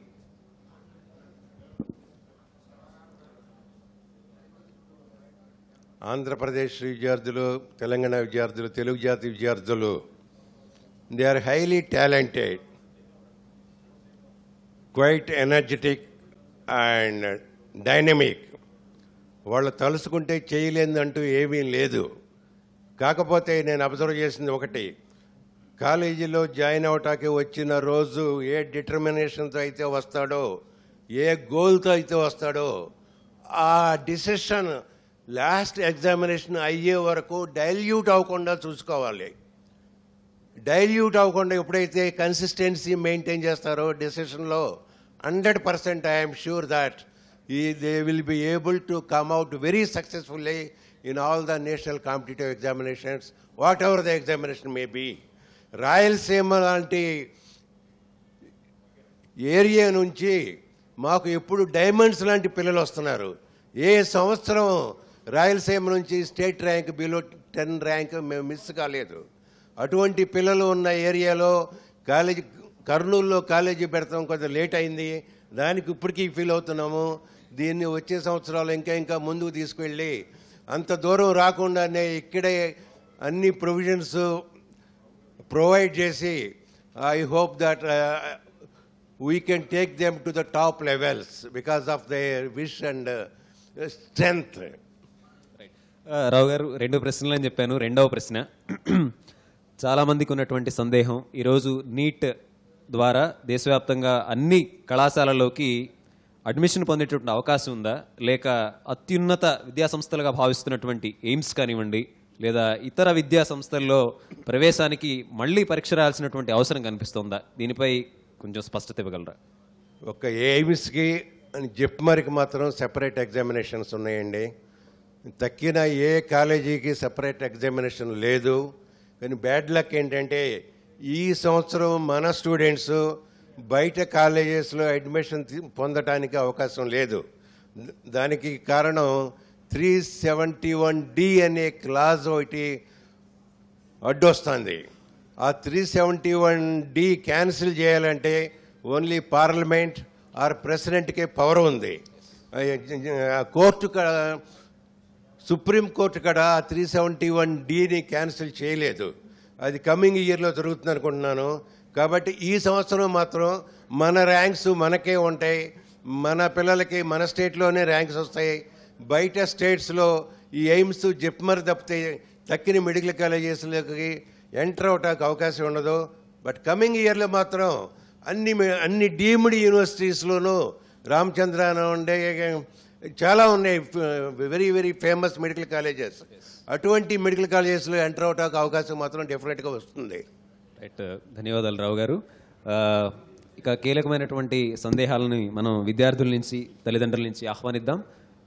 ఆంధ్రప్రదేశ్ విద్యార్థులు, తెలంగాణ విద్యార్థులు, తెలుగు జాతి విద్యార్థులు, they are highly talented, quite energetic and dynamic. వాళ్ళు తలుసుకుంటే చేయలేదంటూ ఏమీ లేదు. కాకపోతే నేను అబ్జర్వ్ చేసింది ఒకటి, కాలేజీలో జాయిన్ అవటానికి వచ్చిన రోజు ఏ డిటర్మినేషన్తో అయితే వస్తాడో, ఏ గోల్తో అయితే వస్తాడో, ఆ డిసిషన్ లాస్ట్ ఎగ్జామినేషన్ అయ్యే వరకు డైల్యూట్ అవ్వకుండా చూసుకోవాలి. డైల్యూట్ అవ్వకుండా ఎప్పుడైతే కన్సిస్టెన్సీ మెయింటైన్ చేస్తారో డెసిషన్లో 100% I'm sure that they will be able to come out very successfully in all the national competitive examinations, whatever the examination may be. Rayalaseema లాంటి ఏరియా నుంచి మాకు ఎప్పుడు డైమండ్స్ లాంటి పిల్లలు వస్తున్నారు. ఏ సంవత్సరం రాయలసీమ నుంచి స్టేట్ ర్యాంక్ బిలో 10 ర్యాంక్ మేము మిస్ కాలేదు. అటువంటి పిల్లలు ఉన్న ఏరియాలో కాలేజీ, కర్నూలులో కాలేజీ పెడతాం కొంచెం లేట్ అయింది, దానికి ఇప్పటికీ ఫీల్ అవుతున్నాము. దీన్ని వచ్చే సంవత్సరాలు ఇంకా ముందుకు తీసుకెళ్ళి అంత దూరం రాకుండానే ఇక్కడే అన్ని ప్రొవిజన్స్ ప్రొవైడ్ చేసి I hope that we can take them to the top levels because of their wish and strength. Rao garu, 2 ప్రశ్నలు అని చెప్పాను. రెండవ ప్రశ్న, చాలామందికి ఉన్నటువంటి సందేహం, ఈరోజు నీట్ ద్వారా దేశవ్యాప్తంగా అన్ని కళాశాలలోకి అడ్మిషన్ పొందేటువంటి అవకాశం ఉందా, లేక అత్యున్నత విద్యాసంస్థలుగా భావిస్తున్నటువంటి ఎయిమ్స్ కానివ్వండి లేదా ఇతర విద్యా సంస్థల్లో ప్రవేశానికి మళ్ళీ పరీక్ష రాయాల్సినటువంటి అవసరం కనిపిస్తుందా? దీనిపై కొంచెం స్పష్టత ఇవ్వగలరా? ఒక ఎయిమ్స్కి అని జిప్మర్కి మాత్రం సెపరేట్ ఎగ్జామినేషన్స్ ఉన్నాయండి. తక్కిన ఏ కాలేజీకి సెపరేట్ ఎగ్జామినేషన్ లేదు. కానీ బ్యాడ్ లక్ ఏంటంటే ఈ సంవత్సరం మన స్టూడెంట్స్ బయట కాలేజెస్లో అడ్మిషన్ పొందటానికి అవకాశం లేదు. దానికి కారణం 371D అనే క్లాజ్ ఒకటి అడ్డొస్తుంది. ఆ 371D క్యాన్సిల్ చేయాలంటే ఓన్లీ పార్లమెంట్ ఆర్ ప్రెసిడెంట్కే పవర్ ఉంది. కోర్టు సుప్రీం కోర్టు కాడ 371Dని క్యాన్సిల్ చేయలేదు. అది కమింగ్ ఇయర్లో జరుగుతుంది అనుకుంటున్నాను. కాబట్టి ఈ సంవత్సరం మాత్రం మన ర్యాంక్స్ మనకే ఉంటాయి, మన పిల్లలకి మన స్టేట్లోనే ర్యాంక్స్ వస్తాయి. బయట స్టేట్స్లో ఈ ఎయిమ్స్ జిప్మర్ తప్పితే తక్కిన మెడికల్ కాలేజెస్లోకి ఎంటర్ అవటానికి అవకాశం ఉండదు. బట్ కమింగ్ ఇయర్లో మాత్రం అన్ని డీమ్డ్ యూనివర్సిటీస్లోనూ రామచంద్రాన ఉండే చాలా ఉన్నాయి very very famous medical colleges. అటువంటి మెడికల్ కాలేజెస్లో ఎంటర్ అవటానికి అవకాశం మాత్రం డెఫినెట్గా వస్తుంది. రైట్, ధన్యవాదాలు రావు గారు. ఇక కీలకమైనటువంటి సందేహాలను మనం విద్యార్థుల నుంచి తల్లిదండ్రుల నుంచి ఆహ్వానిద్దాం.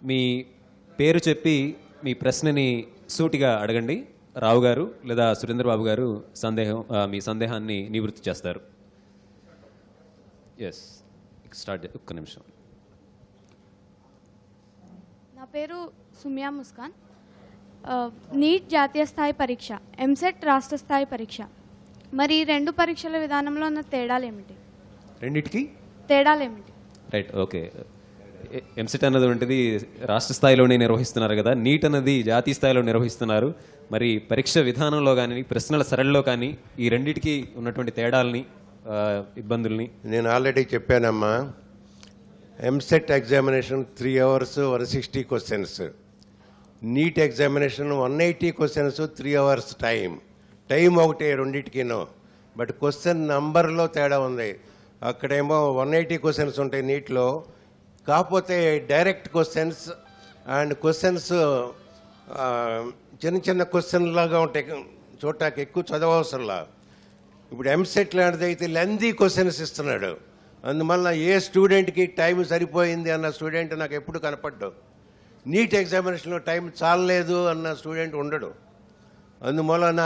మీ పేరు చెప్పి మీ ప్రశ్నని సూటిగా అడగండి. రావు గారు లేదా సురేంద్రబాబు గారు మీ సందేహాన్ని నివృత్తి చేస్తారు. Yes, start. ఒక్క నిమిషం. నా పేరు సుమియా ముస్కాన్. నీట్ జాతీయ స్థాయి పరీక్ష, ఎంసెట్ రాష్ట్ర స్థాయి పరీక్ష, మరి ఈ రెండు పరీక్షల విధానంలో ఉన్న తేడాలేమిటి? రెండిటికి తేడాలేమిటి? Right, okay. ఎంసెట్ అన్నది వంటిది రాష్ట్ర స్థాయిలోనే నిర్వహిస్తున్నారు కదా, నీట్ అన్నది జాతీయ స్థాయిలో నిర్వహిస్తున్నారు. మరి పరీక్ష విధానంలో కానీ ప్రశ్నల సరళిలో కానీ ఈ రెండిటికి ఉన్నటువంటి తేడాలని ఇబ్బందుల్ని నేను ఆల్రెడీ చెప్పానమ్మా. EAMCET examination 3 hours 160 questions, NEET examination 180 questions 3 hours time ఒకటే రెండింటికినో. బట్ క్వశ్చన్ నంబర్లో తేడా ఉంది. అక్కడేమో 180 క్వశ్చన్స్ ఉంటాయి నీట్లో, కాకపోతే డైరెక్ట్ క్వశ్చన్స్ అండ్ క్వశ్చన్స్ చిన్న చిన్న క్వశ్చన్ లాగా ఉంటాయి, చూడటానికి ఎక్కువ చదవవసరంలా. ఇప్పుడు ఎంసెట్ లాంటిది అయితే లెందీ క్వశ్చన్స్ ఇస్తున్నాడు. అందువల్ల ఏ స్టూడెంట్కి టైం సరిపోయింది అన్న స్టూడెంట్ నాకు ఎప్పుడు కనపడ్డాడు. నీట్ ఎగ్జామినేషన్లో టైం చాలలేదు అన్న స్టూడెంట్ ఉండడు. అందువలన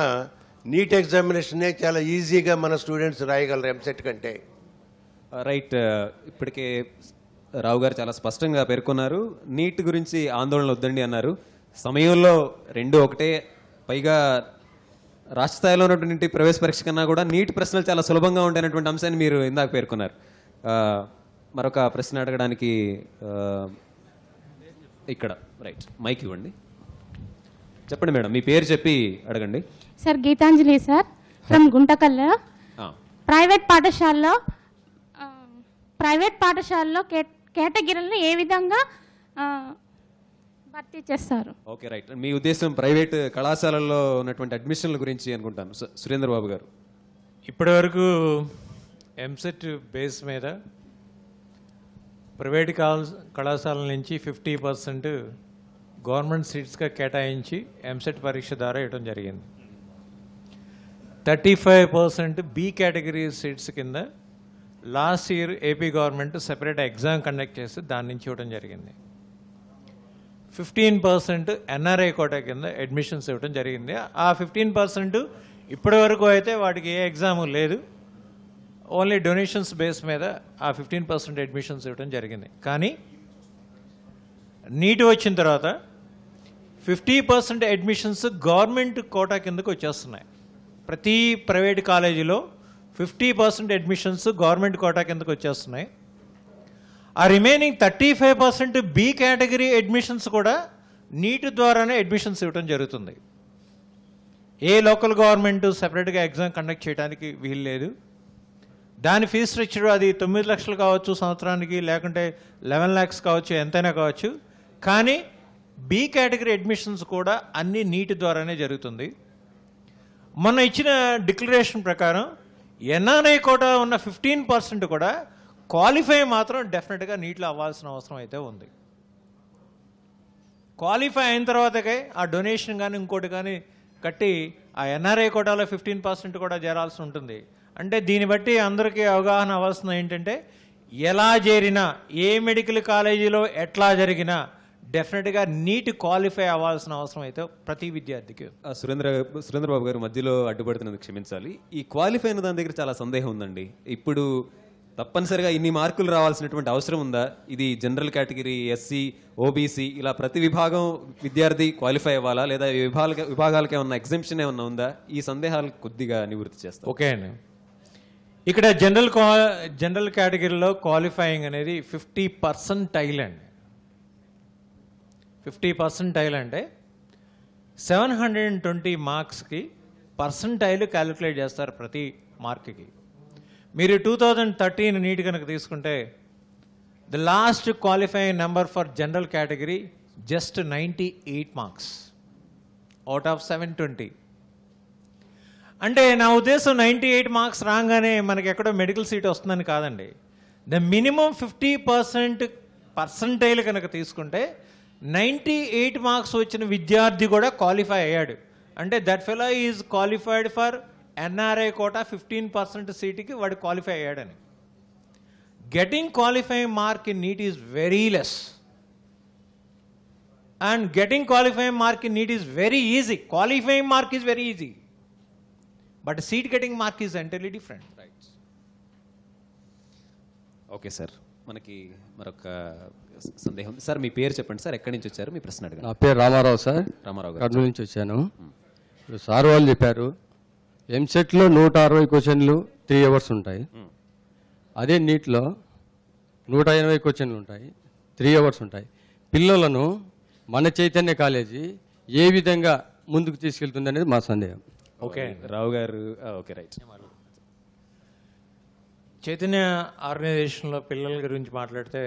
నీట్ ఎగ్జామినేషనే చాలా ఈజీగా మన స్టూడెంట్స్ రాయగలరు ఎంసెట్ కంటే. రైట్, ఇప్పటికే రావు గారు చాలా స్పష్టంగా పేర్కొన్నారు. నీట్ గురించి ఆందోళన వద్దండి అన్నారు. సమయంలో రెండు ఒకటే, పైగా రాష్ట్ర స్థాయిలో ఉన్నటువంటి ప్రవేశ పరీక్ష కన్నా కూడా నీట్ ప్రశ్నలు చాలా సులభంగా ఉంటాయనేటువంటి అంశాన్ని మీరు ఇందాక పేర్కొన్నారు. మరొక ప్రశ్న అడగడానికి ఇక్కడ రైట్, మైక్ ఇవ్వండి. చెప్పండి మేడం, మీ పేరు చెప్పి అడగండి. Sir Geetanjali sir, from Guntakal. Private పాఠశాలలో కేటగిరీలను ఏ విధంగా భర్తీ చేస్తారు? Okay, right. మీ ఉద్దేశం ప్రైవేట్ కళాశాలల్లో ఉన్నటువంటి అడ్మిషన్ల గురించి అనుకుంటాను. సురేంద్రబాబు గారు, ఇప్పటి వరకు ఎంసెట్ బేస్ మీద ప్రైవేట్ కళాశాలల నుంచి 50% గవర్నమెంట్ సీట్స్గా కేటాయించి ఎంసెట్ పరీక్ష ద్వారా ఇవ్వడం జరిగింది. 35% బి కేటగిరీ సీట్స్ కింద last year AP government separate exam conduct చేసి దాని నుంచి ఇవ్వడం జరిగింది. 15% ఎన్ఆర్ఐ కోటా కింద అడ్మిషన్స్ ఇవ్వడం జరిగింది. ఆ 15% ఇప్పటి వరకు అయితే వాటికి ఏ ఎగ్జాము లేదు, ఓన్లీ డొనేషన్స్ బేస్ మీద ఆ 15% అడ్మిషన్స్ ఇవ్వడం జరిగింది. కానీ నీట్ వచ్చిన తర్వాత 50% అడ్మిషన్స్ గవర్నమెంట్ కోటా కిందకు వచ్చేస్తున్నాయి. ప్రతి ప్రైవేట్ కాలేజీలో 50% అడ్మిషన్స్ గవర్నమెంట్ కోటా కిందకు వచ్చేస్తున్నాయి. ఆ రిమైనింగ్ 35% బి కేటగిరీ అడ్మిషన్స్ కూడా నీట్ ద్వారానే అడ్మిషన్స్ ఇవ్వడం జరుగుతుంది. ఏ లోకల్ గవర్నమెంట్ సెపరేట్గా ఎగ్జామ్ కండక్ట్ చేయడానికి వీలు లేదు. దాని ఫీజు స్ట్రక్చర్ అది 9 లక్షలు కావచ్చు సంవత్సరానికి, లేకుంటే 11 lakhs కావచ్చు, ఎంతైనా కావచ్చు. కానీ బి కేటగిరీ అడ్మిషన్స్ కూడా అన్ని నీట్ ద్వారానే జరుగుతుంది. మొన్న ఇచ్చిన డిక్లరేషన్ ప్రకారం ఎన్ఆర్ఐ కోటా ఉన్న 15% కూడా క్వాలిఫై మాత్రం డెఫినెట్గా నీట్లో అవ్వాల్సిన అవసరం అయితే ఉంది. క్వాలిఫై అయిన తర్వాతకే ఆ డొనేషన్ కానీ ఇంకోటి కానీ కట్టి ఆ ఎన్ఆర్ఐ కోటాలో 15% కూడా చేరాల్సి ఉంటుంది. అంటే దీన్ని బట్టి అందరికీ అవగాహన అవ్వాల్సిన ఏంటంటే, ఎలా చేరినా ఏ మెడికల్ కాలేజీలో ఎట్లా జరిగినా డెఫినెట్గా నీట్ క్వాలిఫై అవ్వాల్సిన అవసరం అయితే ప్రతి విద్యార్థికి. సురేంద్రబాబు గారు మధ్యలో అడ్డుపడుతున్నందుకు క్షమించాలి. ఈ క్వాలిఫై అయిన దాని దగ్గర చాలా సందేహం ఉందండి. ఇప్పుడు తప్పనిసరిగా ఇన్ని మార్కులు రావాల్సినటువంటి అవసరం ఉందా? ఇది జనరల్ కేటగిరీ, ఎస్సీ, ఓబీసీ ఇలా ప్రతి విభాగం విద్యార్థి క్వాలిఫై అవ్వాలా, లేదా విభాగాలకి ఏమన్నా ఎగ్జామ్షన్ ఏమన్నా ఉందా? ఈ సందేహాలు కొద్దిగా నివృత్తి చేస్తాం. ఓకే అండి, ఇక్కడ జనరల్ కేటగిరీలో క్వాలిఫైయింగ్ అనేది 50% అండి. 50 పర్సెంటైల్ అంటే 720 మార్క్స్కి పర్సెంటైల్ క్యాలిక్యులేట్ చేస్తారు ప్రతి మార్క్కి. మీరు 2013 నీట్ కనుక తీసుకుంటే the last qualifying number for general category just 98 marks out of 720. అంటే నా ఉద్దేశం 98 మార్క్స్ రాగానే మనకి ఎక్కడో మెడికల్ సీట్ వస్తుందని కాదండి. ద మినిమం 50% పర్సంటైల్ కనుక తీసుకుంటే 98 మార్క్స్ వచ్చిన విద్యార్థి కూడా క్వాలిఫై అయ్యాడు. అంటే that fellow is qualified for NRI quota 15% సీటుకి వాడు క్వాలిఫై అయ్యాడని. Getting qualifying mark in NEET is very less and getting qualifying mark in NEET is very easy. Qualifying mark is very easy but seat getting mark is entirely different. Right. Okay sir, మనకి మరొక సందేహం. Sir మీ పేరు చెప్పండి sir, ఎక్కడి నుంచి వచ్చారు, మీ ప్రశ్న అడగండి. నా పేరు రామారావు సార్, రామారావు గారు. కర్నూలు నుంచి వచ్చాను. ఇప్పుడు సార్ వాళ్ళు చెప్పారు ఎంసెట్లో 160 క్వశ్చన్లు 3 అవర్స్ ఉంటాయి. అదే నీట్లో 180 క్వశ్చన్లు ఉంటాయి, 3 అవర్స్ ఉంటాయి. పిల్లలను మన చైతన్య కాలేజీ ఏ విధంగా ముందుకు తీసుకెళ్తుంది అనేది మా సందేహం. ఓకే రావు గారు. Okay right. చైతన్య ఆర్గనైజేషన్లో పిల్లల గురించి మాట్లాడితే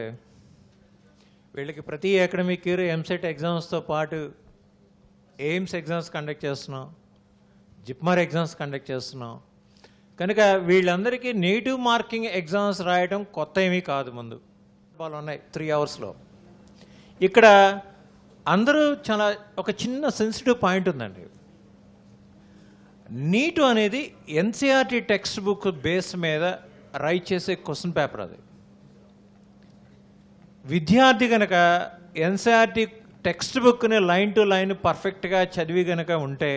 వీళ్ళకి ప్రతి అకాడమిక్ ఇయర్ ఎంసెట్ ఎగ్జామ్స్తో పాటు ఎయిమ్స్ ఎగ్జామ్స్ కండక్ట్ చేస్తున్నాం, జిప్మర్ ఎగ్జామ్స్ కండక్ట్ చేస్తున్నాం. కనుక వీళ్ళందరికీ నెగిటివ్ మార్కింగ్ ఎగ్జామ్స్ రాయడం కొత్త ఏమీ కాదు. ముందు వాళ్ళు ఉన్నాయి 3 అవర్స్లో. ఇక్కడ అందరూ చాలా ఒక చిన్న సెన్సిటివ్ పాయింట్ ఉందండి. నీటు అనేది ఎన్సీఆర్టీ టెక్స్ట్ బుక్ బేస్ మీద రైట్ చేసే క్వశ్చన్ పేపర్. అది విద్యార్థి కనుక ఎన్సీఆర్టీ టెక్స్ట్ బుక్ని లైన్ టు లైన్ పర్ఫెక్ట్గా చదివి కనుక ఉంటే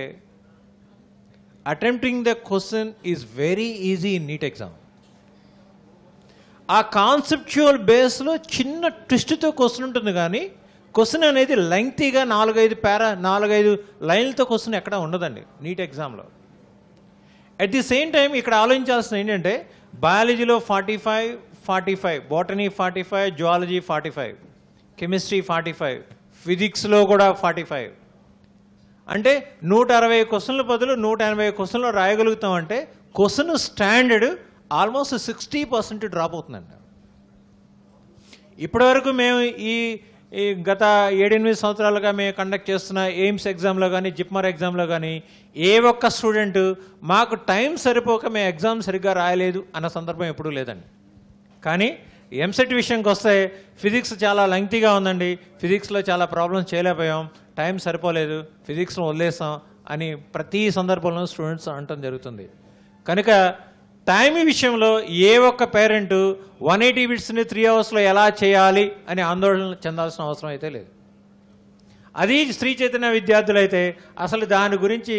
attempting the question is very easy in NEET exam. ఆ కాన్సెప్చువల్ బేస్లో చిన్న ట్విస్ట్తో క్వశ్చన్ ఉంటుంది, కానీ క్వశ్చన్ అనేది లెంగ్తీగా 4-5 లైన్లతో క్వశ్చన్ ఎక్కడ ఉండదండి నీట్ ఎగ్జామ్లో. అట్ ది సేమ్ టైం ఇక్కడ ఆలోచించాల్సిన ఏంటంటే బయాలజీలో 45, బాటనీ 45, జువాలజీ 45, కెమిస్ట్రీ 45, ఫిజిక్స్లో కూడా 45. అంటే 160 క్వశ్చన్ల బదులు 180 క్వశ్చన్లు రాయగలుగుతామంటే క్వశ్చన్ స్టాండర్డ్ ఆల్మోస్ట్ 60% డ్రాప్ అవుతుందండి. ఇప్పటివరకు మేము ఈ గత 7-8 సంవత్సరాలుగా మేము కండక్ట్ చేస్తున్న ఎయిమ్స్ ఎగ్జామ్లో కానీ జిప్మర్ ఎగ్జామ్లో కానీ ఏ ఒక్క స్టూడెంట్ మాకు టైం సరిపోక మేము ఎగ్జామ్ సరిగ్గా రాయలేదు అన్న సందర్భం ఎప్పుడూ లేదండి. కానీ ఎంసెట్ విషయంకి వస్తే ఫిజిక్స్ చాలా లెంగ్తీగా ఉందండి, ఫిజిక్స్లో చాలా ప్రాబ్లమ్స్ చేయలేకపోయాం, టైం సరిపోలేదు, ఫిజిక్స్ను వదిలేసాం అని ప్రతి సందర్భంలో స్టూడెంట్స్ అనటం జరుగుతుంది. కనుక టైం విషయంలో ఏ ఒక్క పేరెంట్ 180 బిట్స్ని 3 అవర్స్లో ఎలా చేయాలి అని ఆందోళన చెందాల్సిన అవసరం అయితే లేదు. అది శ్రీ చైతన్య విద్యార్థులు అయితే అసలు దాని గురించి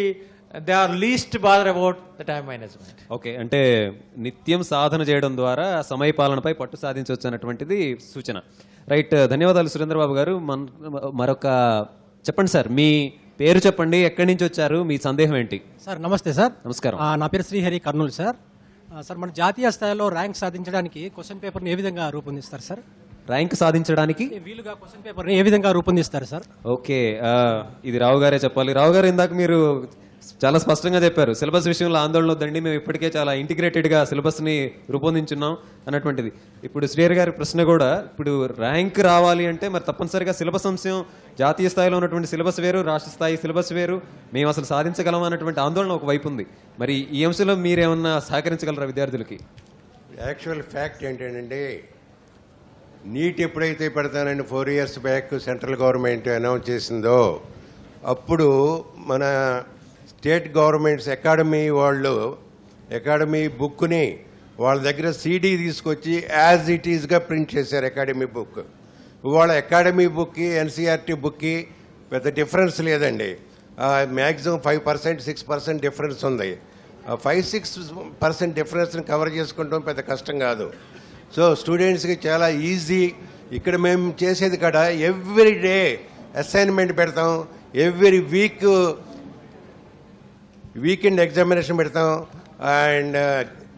they are least bother about the time management. Okay, అంటే నిత్యం సాధన చేయడం ద్వారా సమయపాలనపై పట్టు సాధించవచ్చు అన్నటువంటిది సూచన. రైట్, ధన్యవాదాలు సురేంద్రబాబు గారు. మరొక చెప్పండి సార్, మీ పేరు చెప్పండి, ఎక్కడి నుంచి వచ్చారు, మీ సందేహం ఏంటి? సార్ నమస్తే సార్. నమస్కారం. నా పేరు శ్రీహరి, కర్నూలు సార్. సార్ మన జాతీయ స్థాయిలో ర్యాంక్ సాధించడానికి క్వశ్చన్ పేపర్ని ఏ విధంగా రూపొందిస్తారు సార్? ర్యాంక్ సాధించడానికి వీలుగా క్వశ్చన్ పేపర్ని ఏ విధంగా రూపొందిస్తారు సార్? ఓకే, ఇది రావు గారే చెప్పాలి. రావు గారు ఇందాక మీరు చాలా స్పష్టంగా చెప్పారు, సిలబస్ విషయంలో ఆందోళన వద్దండి, మేము ఇప్పటికే చాలా ఇంటిగ్రేటెడ్గా సిలబస్ని రూపొందించున్నాం అన్నటువంటిది. ఇప్పుడు శ్రీహరి గారి ప్రశ్న కూడా, ఇప్పుడు ర్యాంక్ రావాలి అంటే మరి తప్పనిసరిగా సిలబస్ అంశం, జాతీయ స్థాయిలో ఉన్నటువంటి సిలబస్ వేరు, రాష్ట్ర స్థాయి సిలబస్ వేరు, మేము అసలు సాధించగలం అన్నటువంటి ఆందోళన ఒకవైపు ఉంది. మరి ఈ అంశంలో మీరేమన్నా సహకరించగలరా విద్యార్థులకి? యాక్చువల్ ఫ్యాక్ట్ ఏంటంటే నీట్ ఎప్పుడైతే పెడతానని 4 years back central government announce చేసిందో అప్పుడు మన స్టేట్ గవర్నమెంట్స్ అకాడమీ బుక్ని వాళ్ళ దగ్గర CD తీసుకొచ్చి యాజ్ ఇట్ ఈస్గా ప్రింట్ చేశారు. అకాడమీ బుక్ ఇవాళ అకాడమీ బుక్కి ఎన్సీఆర్టీ బుక్కి పెద్ద డిఫరెన్స్ లేదండి. మ్యాక్సిమం 5%, 6% డిఫరెన్స్ ఉంది. 5-6% డిఫరెన్స్ని కవర్ చేసుకుంటాం పెద్ద కష్టం కాదు. సో స్టూడెంట్స్కి చాలా ఈజీ. ఇక్కడ మేము చేసేది కూడా ఎవ్రీ డే అసైన్మెంట్ పెడతాం, ఎవ్రీ వీకెండ్ ఎగ్జామినేషన్ పెడతాం, అండ్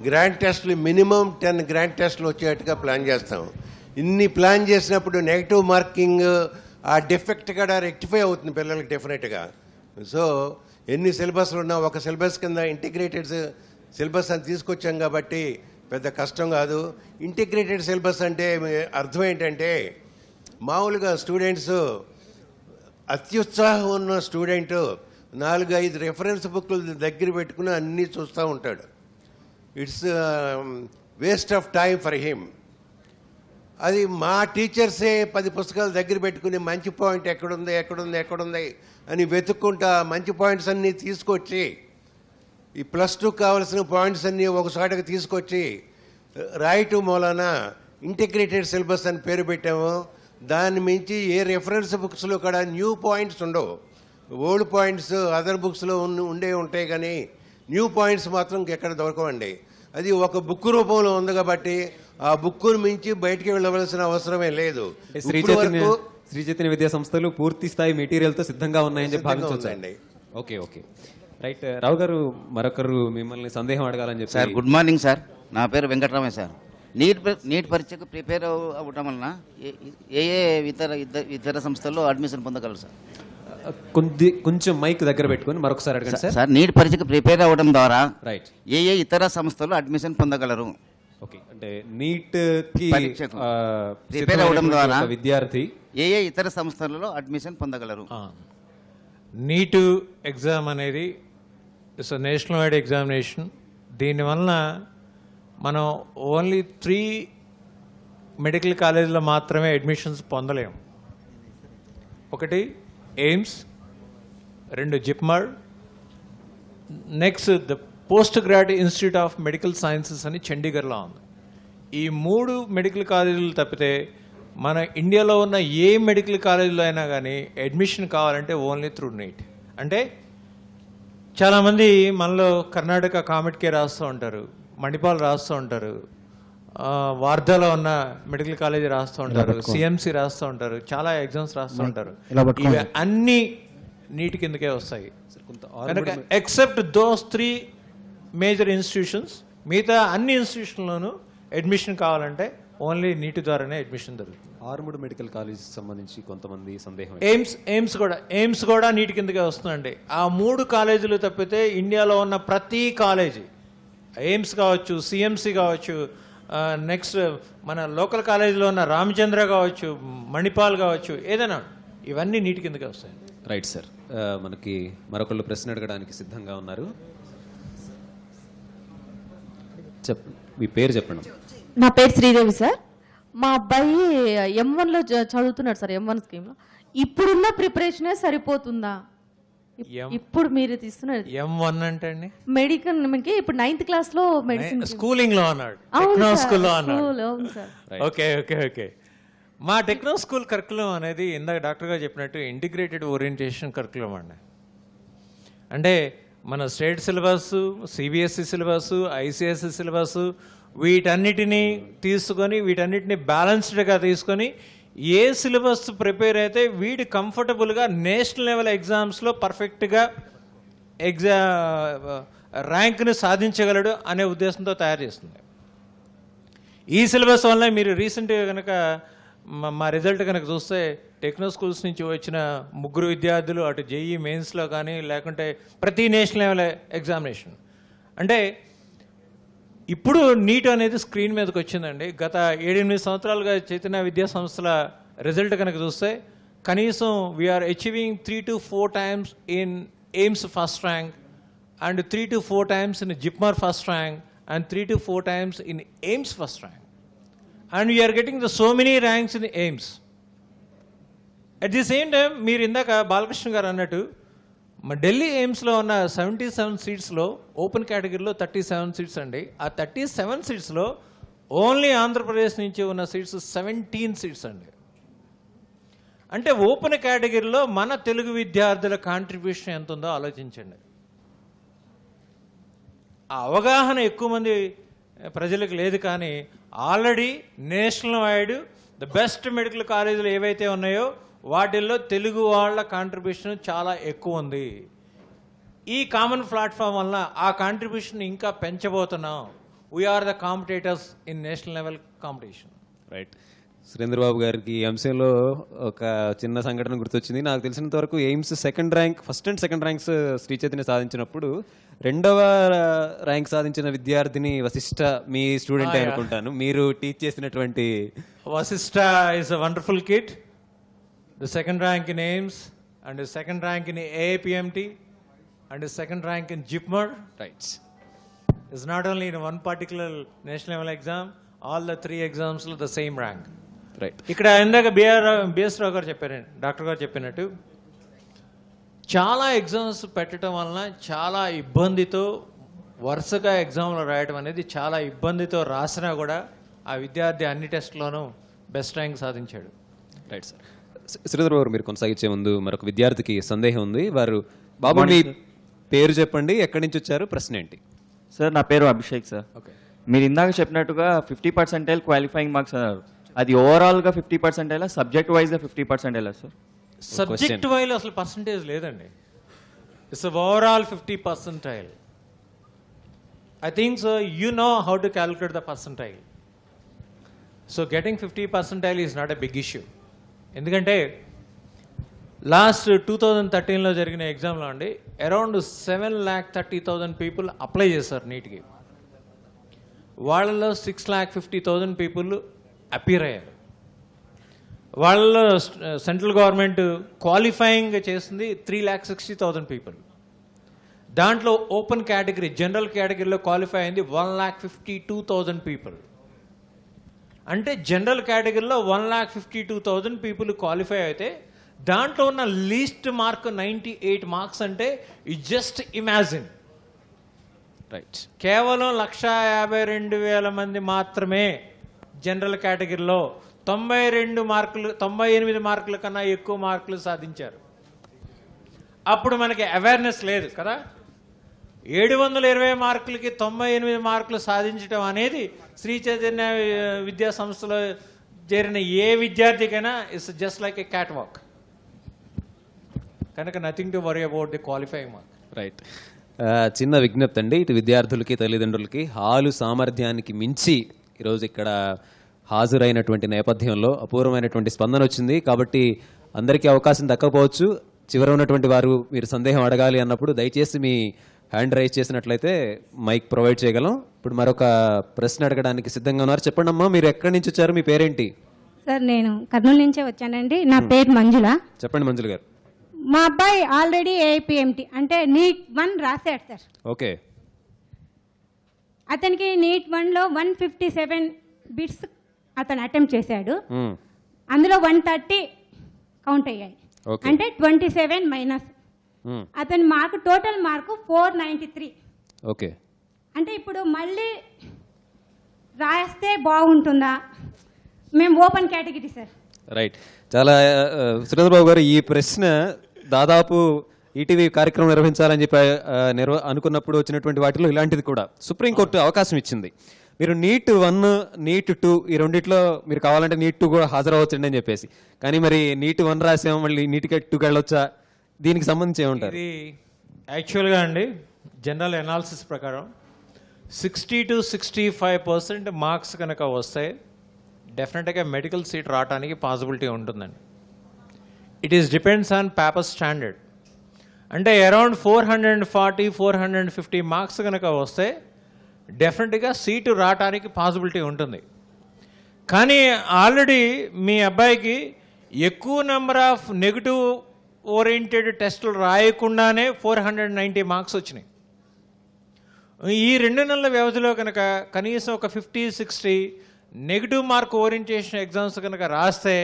గ్రాండ్ టెస్ట్లు మినిమం 10 గ్రాండ్ టెస్ట్లు వచ్చేట్టుగా ప్లాన్ చేస్తాం. ఇన్ని ప్లాన్ చేసినప్పుడు నెగిటివ్ మార్కింగ్ ఆ డెఫెక్ట్ కూడా రెక్టిఫై అవుతుంది పిల్లలకి డెఫినెట్గా. సో ఎన్ని సిలబస్లు ఉన్నా ఒక సిలబస్ కింద ఇంటిగ్రేటెడ్ సిలబస్ అని తీసుకొచ్చాం కాబట్టి పెద్ద కష్టం కాదు. ఇంటిగ్రేటెడ్ సిలబస్ అంటే అర్థం ఏంటంటే మామూలుగా స్టూడెంట్స్ అత్యుత్సాహం ఉన్న స్టూడెంట్ 4-5 రెఫరెన్స్ బుక్లు దగ్గర పెట్టుకుని అన్నీ చూస్తూ ఉంటాడు. It's waste of time for him. అది మా టీచర్సే 10 పుస్తకాలు దగ్గర పెట్టుకుని మంచి పాయింట్ ఎక్కడుంది అని వెతుక్కుంటా మంచి పాయింట్స్ అన్నీ తీసుకొచ్చి ఈ +2 కావాల్సిన పాయింట్స్ అన్నీ ఒకసారిగా తీసుకొచ్చి రాయటం మూలాన ఇంటిగ్రేటెడ్ సిలబస్ అని పేరు పెట్టాము. దాన్ని మించి ఏ రెఫరెన్స్ బుక్స్లో కూడా న్యూ పాయింట్స్ ఉండవు. ఓల్డ్ పాయింట్స్ అదర్ బుక్స్లో ఉంటాయి కానీ న్యూ పాయింట్స్ మాత్రం ఇంకెక్కడ దొరకవండి. అది ఒక బుక్ రూపంలో ఉంది కాబట్టి ఆ బుక్కును మించి బయటికి వెళ్ళవలసిన అవసరమే లేదు. శ్రీ చైతన్య విద్యా సంస్థలు పూర్తి స్థాయి మెటీరియల్ తో సిద్ధంగా ఉన్నాయని చెప్పి భావించవచ్చండి. Okay okay right. Rao garu మరొకరు మిమ్మల్ని సందేహం అడగాలని చెప్పి. సార్ గుడ్ మార్నింగ్ సార్, నా పేరు వెంకటరామయ్య సార్. నీట్ పరీక్షకు ప్రిపేర్ అవ్వటం వలన ఏ ఇతర సంస్థల్లో అడ్మిషన్ పొందగలరు సార్? కొంచెం మైక్ దగ్గర పెట్టుకొని మరొకసారి అడగండి సార్. సార్ నీట్ పరీక్షకు ప్రిపేర్ అవ్వడం ద్వారా రైట్ ఏ ఇతర సంస్థల్లో అడ్మిషన్ పొందగలరు? ఓకే, అంటే నీట్ కి పరీక్షకు ప్రిపేర్ అవ్వడం ద్వారా విద్యార్థి ఏ ఇతర సంస్థలలో అడ్మిషన్ పొందగలరు? నీటు ఎగ్జామ్ అనేది ఇట్స్ నేషనల్ వైడ్ ఎగ్జామినేషన్. దీనివలన మనం ఓన్లీ 3 మెడికల్ కాలేజీలో మాత్రమే అడ్మిషన్స్ పొందలేము. ఒకటి AIIMS, 2 JIPMER, next the post grad institute of medical sciences అని చండీగఢ్లో ఉంది. ఈ 3 మెడికల్ కాలేజీలు తప్పితే మన ఇండియాలో ఉన్న ఏ మెడికల్ కాలేజీలో అయినా కానీ అడ్మిషన్ కావాలంటే ఓన్లీ త్రూ నీట్. అంటే చాలామంది మనలో కర్ణాటక కామెట్కే రాస్తూ ఉంటారు, మణిపాల్ రాస్తూ ఉంటారు, వార్ధాలో ఉన్న మెడికల్ కాలేజీ రాస్తూ ఉంటారు, సిఎంసి రాస్తూ ఉంటారు, చాలా ఎగ్జామ్స్ రాస్తూ ఉంటారు. ఇవి అన్నీ నీటి కిందకే వస్తాయి. కనుక ఎక్సెప్ట్ దోస్ 3 మేజర్ ఇన్స్టిట్యూషన్స్, మిగతా అన్ని ఇన్స్టిట్యూషన్లోనూ అడ్మిషన్ కావాలంటే ఓన్లీ నీటి ద్వారానే అడ్మిషన్ దొరుకుతుంది. ఆర్ముడ్ మెడికల్ కాలేజ్ సంబంధించి కొంతమంది సందేహం. ఎయిమ్స్ కూడా నీటి కిందకే వస్తుందండి. ఆ 3 కాలేజీలు తప్పితే ఇండియాలో ఉన్న ప్రతి కాలేజీ, ఎయిమ్స్ కావచ్చు, సిఎంసి కావచ్చు, నెక్స్ట్ మన లోకల్ కాలేజీలో ఉన్న రామచంద్ర కావచ్చు, మణిపాల్ కావచ్చు, ఏదైనా ఇవన్నీ నీటి కిందకే వస్తాయి. Right sir. మనకి మరొకళ్ళు ప్రశ్న అడగడానికి సిద్ధంగా ఉన్నారు. మీ పేరు చెప్పండి. నా పేరు శ్రీదేవి సార్. మా అబ్బాయి M1లో చదువుతున్నాడు సార్, M1 స్కీమ్లో. ఇప్పుడున్న ప్రిపరేషనే సరిపోతుందా? ఇప్పుడు మీరు తీస్తున్నారు M1 అంటే అండి మెడికల్, ఇప్పుడు 9th క్లాస్లో మెడిసిన్ స్కూలింగ్ లో అన్నాడు, టెక్నో స్కూల్లో అన్నాడు. Okay okay okay. మా టెక్నో స్కూల్ కరికులం అనేది ఇందాక డాక్టర్ గారు చెప్పినట్టు ఇంటిగ్రేటెడ్ ఓరియంటేషన్ కరికులం అండి. అంటే మన state syllabus, CBSE syllabus, ICSE syllabus, వీటన్నిటినీ తీసుకొని వీటన్నిటిని బ్యాలెన్స్డ్గా తీసుకొని ఏ సిలబస్ ప్రిపేర్ అయితే వీడి కంఫర్టబుల్గా నేషనల్ లెవెల్ ఎగ్జామ్స్లో పర్ఫెక్ట్గా ర్యాంక్ని సాధించగలడు అనే ఉద్దేశంతో తయారు చేస్తుంది. ఈ సిలబస్ వల్ల మీరు రీసెంట్గా కనుక మా రిజల్ట్ కనుక చూస్తే టెక్నో స్కూల్స్ నుంచి వచ్చిన 3 విద్యార్థులు అటు జేఈ మెయిన్స్లో కానీ లేకుంటే ప్రతి నేషనల్ లెవెల్ ఎగ్జామినేషన్. అంటే ఇప్పుడు నీట్ అనేది స్క్రీన్ మీదకి వచ్చిందండి. గత 7-8 సంవత్సరాలుగా చైతన్య విద్యా సంస్థల రిజల్ట్ కనుక చూస్తే కనీసం we are achieving 3 to 4 times in AIIMS first rank and 3 to 4 times in JIPMER first rank and 3 to 4 times in AIIMS first rank. And we are getting the so many ranks in AIIMS. At the same time మీరు ఇందాక బాలకృష్ణ గారు అన్నట్టు మా ఢిల్లీ ఎయిమ్స్లో ఉన్న 77 సీట్స్లో open కేటగిరీలో 37 seats అండి. ఆ 37 సీట్స్లో only Andhra Pradesh నుంచి ఉన్న సీట్స్ 17 సీట్స్ అండి. అంటే ఓపెన్ కేటగిరీలో మన తెలుగు విద్యార్థుల కాంట్రిబ్యూషన్ ఎంత ఉందో ఆలోచించండి. ఆ అవగాహన ఎక్కువ మంది ప్రజలకు లేదు, కానీ already national wide the best medical కాలేజీలు ఏవైతే ఉన్నాయో వాటిల్లో తెలుగు వాళ్ళ కాంట్రిబ్యూషన్ చాలా ఎక్కువ ఉంది. ఈ కామన్ ప్లాట్ఫామ్ వలన ఆ కాంట్రిబ్యూషన్ ఇంకా పెంచబోతున్నాం. We are the competitors in national level competition. Right. Surendrababu గారికి ఈ అంశంలో ఒక చిన్న సంఘటన గుర్తొచ్చింది. నాకు తెలిసినంత వరకు AIIMS second rank, first and second ranks Sri Chaitanya సాధించినప్పుడు రెండవ ర్యాంక్ సాధించిన విద్యార్థిని వశిష్ఠ మీ స్టూడెంట్ అనుకుంటాను. మీరు టీచ్ చేసినటువంటి Vasishtha is a wonderful kid. The second rank in AIMS and the second rank in AAPMT and the second rank in JIPMER. Rights. Is not only in one particular national level exam, all the 3 exams లో the same rank. Right. ఇక్కడ ఇందాక BS రావు గారు చెప్పారండి, doctor గారు చెప్పినట్టు చాలా exams పెట్టడం వలన చాలా ఇబ్బందితో వరుసగా ఎగ్జామ్లు రాయడం అనేది చాలా ఇబ్బందితో రాసినా కూడా ఆ విద్యార్థి అన్ని టెస్ట్లోనూ బెస్ట్ ర్యాంక్ సాధించాడు. Right sir. శ్రీధర్ బాబు మీరు కొనసాగించే ముందు మరొక విద్యార్థికి సందేహం ఉంది. వారు బాబు మీ పేరు చెప్పండి, ఎక్కడి నుంచి వచ్చారు, ప్రశ్న ఏంటి? సార్ నా పేరు అభిషేక్ సార్. ఓకే. మీరు ఇందాక చెప్పినట్టుగా 50% క్వాలిఫైయింగ్ మార్క్స్ అన్నారు. అది ఓవరాల్గా 50% సబ్జెక్ట్ వైజ్గా 50% సార్? సబ్జెక్ట్ వైల్ అసలు పర్సంటేజ్ లేదండి. It's overall 50%. I think so you know how to calculate the percentile. So getting 50% is not a big issue. ఎందుకంటే లాస్ట్ 2013లో జరిగిన ఎగ్జామ్లో అండి అరౌండ్ 7,30,000 పీపుల్ అప్లై చేశారు నీట్కి. వాళ్ళలో 6,50,000 పీపుల్ అపీర్ అయ్యారు. వాళ్ళలో సెంట్రల్ గవర్నమెంట్ క్వాలిఫైయింగ్ చేసింది 3,60,000 పీపుల్. దాంట్లో ఓపెన్ కేటగిరీ, జనరల్ కేటగిరీలో క్వాలిఫై అయింది 1,52,000 పీపుల్. అంటే జనరల్ కేటగిరీలో 1,52,000 పీపుల్ క్వాలిఫై అయితే దాంట్లో ఉన్న లీస్ట్ మార్క్ 98 మార్క్స్. అంటే యు జస్ట్ ఇమాజిన్, రైట్. కేవలం 1,52,000 మంది మాత్రమే జనరల్ కేటగిరీలో 98 మార్కుల కన్నా ఎక్కువ మార్కులు సాధించారు. అప్పుడు మనకి అవేర్నెస్ లేదు కదా. 720 మార్కులకి 98 మార్కులు సాధించడం అనేది శ్రీ చైతన్య విద్యా సంస్థలో చేరిన ఏ విద్యార్థికైనా it's just like a cat walk. కనుక nothing to worry about the qualifying mark. Right. చిన్న విజ్ఞప్తి అండి, ఇటు విద్యార్థులకి తల్లిదండ్రులకి హాలు సామర్థ్యానికి మించి ఈరోజు ఇక్కడ హాజరైనటువంటి నేపథ్యంలో అపూర్వమైనటువంటి స్పందన వచ్చింది. కాబట్టి అందరికీ అవకాశం దక్కకపోవచ్చు. చివర ఉన్నటువంటి వారు మీరు సందేహం అడగాలి అన్నప్పుడు దయచేసి మీ హ్యాండ్ రైజ్ చేసినట్లయితే మైక్ ప్రొవైడ్ చేయగలం. ఇప్పుడు మరొక ప్రశ్న అడగడానికి సిద్ధంగా ఉన్నారు. చెప్పండి అమ్మా, మీరు ఎక్కడి నుంచి వచ్చారు, మీ పేరేంటి? సార్ నేను కర్నూలు నుంచే వచ్చానండి. నా పేరు మంజుల. చెప్పండి మంజుల గారు. మా అబ్బాయి ఆల్రెడీ ఏపీఎంటీ అంటే నీట్ 1 రాశాడు సార్. ఓకే. అతనికి నీట్ 1లో 157 బిట్స్ అతను అటెంప్ట్ చేశాడు. అందులో 130 కౌంట్ అయ్యాయి. అంటే 27 మైనస్. అతని మార్కు టోటల్ మార్కు 493. ఓకే. అంటే ఇప్పుడు మళ్ళీ రాస్తే బాగుంటుందా? మేము ఓపెన్ కేటగిరీ సార్. రైట్. చాలా శ్రీధర్బాబు గారు, ఈ ప్రశ్న దాదాపు ఈటీవీ కార్యక్రమం నిర్వహించాలని చెప్పి అనుకున్నప్పుడు వచ్చినటువంటి వాటిలో ఇలాంటిది కూడా సుప్రీంకోర్టు అవకాశం ఇచ్చింది. మీరు నీట్ 1, నీట్ 2 ఈ రెండిట్లో మీరు కావాలంటే నీట్ 2 కూడా హాజరవచ్చండి అని చెప్పేసి. కానీ మరి నీట్ 1 రాసాం, మళ్ళీ నీట్ 2కి వెళ్ళొచ్చా? దీనికి సంబంధించి ఏమంటారు? ఇది యాక్చువల్గా అండి జనరల్ అనాలిసిస్ ప్రకారం 60 to 65% మార్క్స్ కనుక వస్తే డెఫినెట్గా మెడికల్ సీట్ రావడానికి పాసిబిలిటీ ఉంటుందండి. It is depends on paper standard. అంటే అరౌండ్ 440-450 మార్క్స్ కనుక వస్తే డెఫినెట్గా సీటు రావడానికి పాసిబిలిటీ ఉంటుంది. కానీ ఆల్రెడీ మీ అబ్బాయికి ఎక్కువ నెంబర్ ఆఫ్ నెగిటివ్ ఓరియంటెడ్ టెస్టులు రాయకుండానే 490 మార్క్స్ వచ్చినాయి. ఈ 2 నెలల వ్యవధిలో కనుక కనీసం ఒక 50-60 నెగిటివ్ మార్క్ ఓరియంటేషన్ ఎగ్జామ్స్ కనుక రాస్తే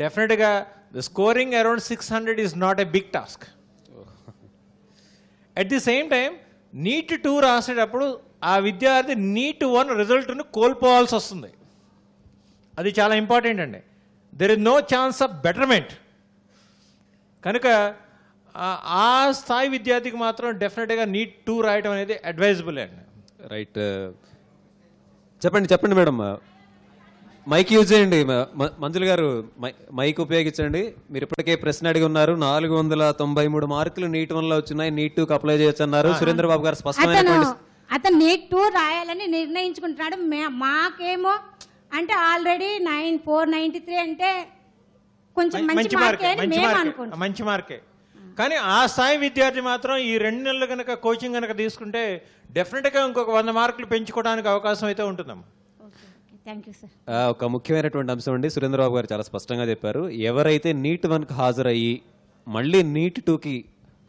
డెఫినెట్గా the scoring around 600 is not a big task. At the same time NEET 2 రాసేటప్పుడు ఆ విద్యార్థి నీట్ 1 రిజల్ట్ను కోల్పోవాల్సి వస్తుంది. అది చాలా ఇంపార్టెంట్ అండి. There is no chance of betterment. కనుక ఆ స్థాయి విద్యార్థికి మాత్రం డెఫినెట్గా నీట్ 2 రాయటం అనేది అడ్వైజబుల్ అండి. రైట్. చెప్పండి మేడం. మైక్ యూజ్ చేయండి. మంజుల గారు మైక్ ఉపయోగించండి. మీరు ఇప్పటికే ప్రశ్న అడిగి ఉన్నారు. 493 మార్కులు నీట్ 1లో వచ్చినాయి, నీట్ 2కి అప్లై చేయొచ్చు అన్నారు. సురేంద్ర బాబు గారు స్పష్టమైనటువంటి అతను నీట్ 2 రాయాలని నిర్ణయించుకుంటున్నాడు. మాకేమో అంటే ఆల్రెడీ 493 అంటే కొంచెం మంచి మార్కే అని మేము అనుకుంటాం. మంచి మార్కే. కానీ ఆ స్థాయి విద్యార్థి మాత్రం ఈ 2 నెలలు కనుక కోచింగ్ కనుక తీసుకుంటే డెఫినెట్గా ఇంకొక 100 మార్కులు పెంచుకోవడానికి అవకాశం అయితే ఉంటుందమ్మా. Thank you sir. ఒక ముఖ్యమైనటువంటి అంశం అండి, సురేంద్రబాబు గారు చాలా స్పష్టంగా చెప్పారు. ఎవరైతే నీట్ 1కి హాజరయ్యి మళ్ళీ నీట్ 2కి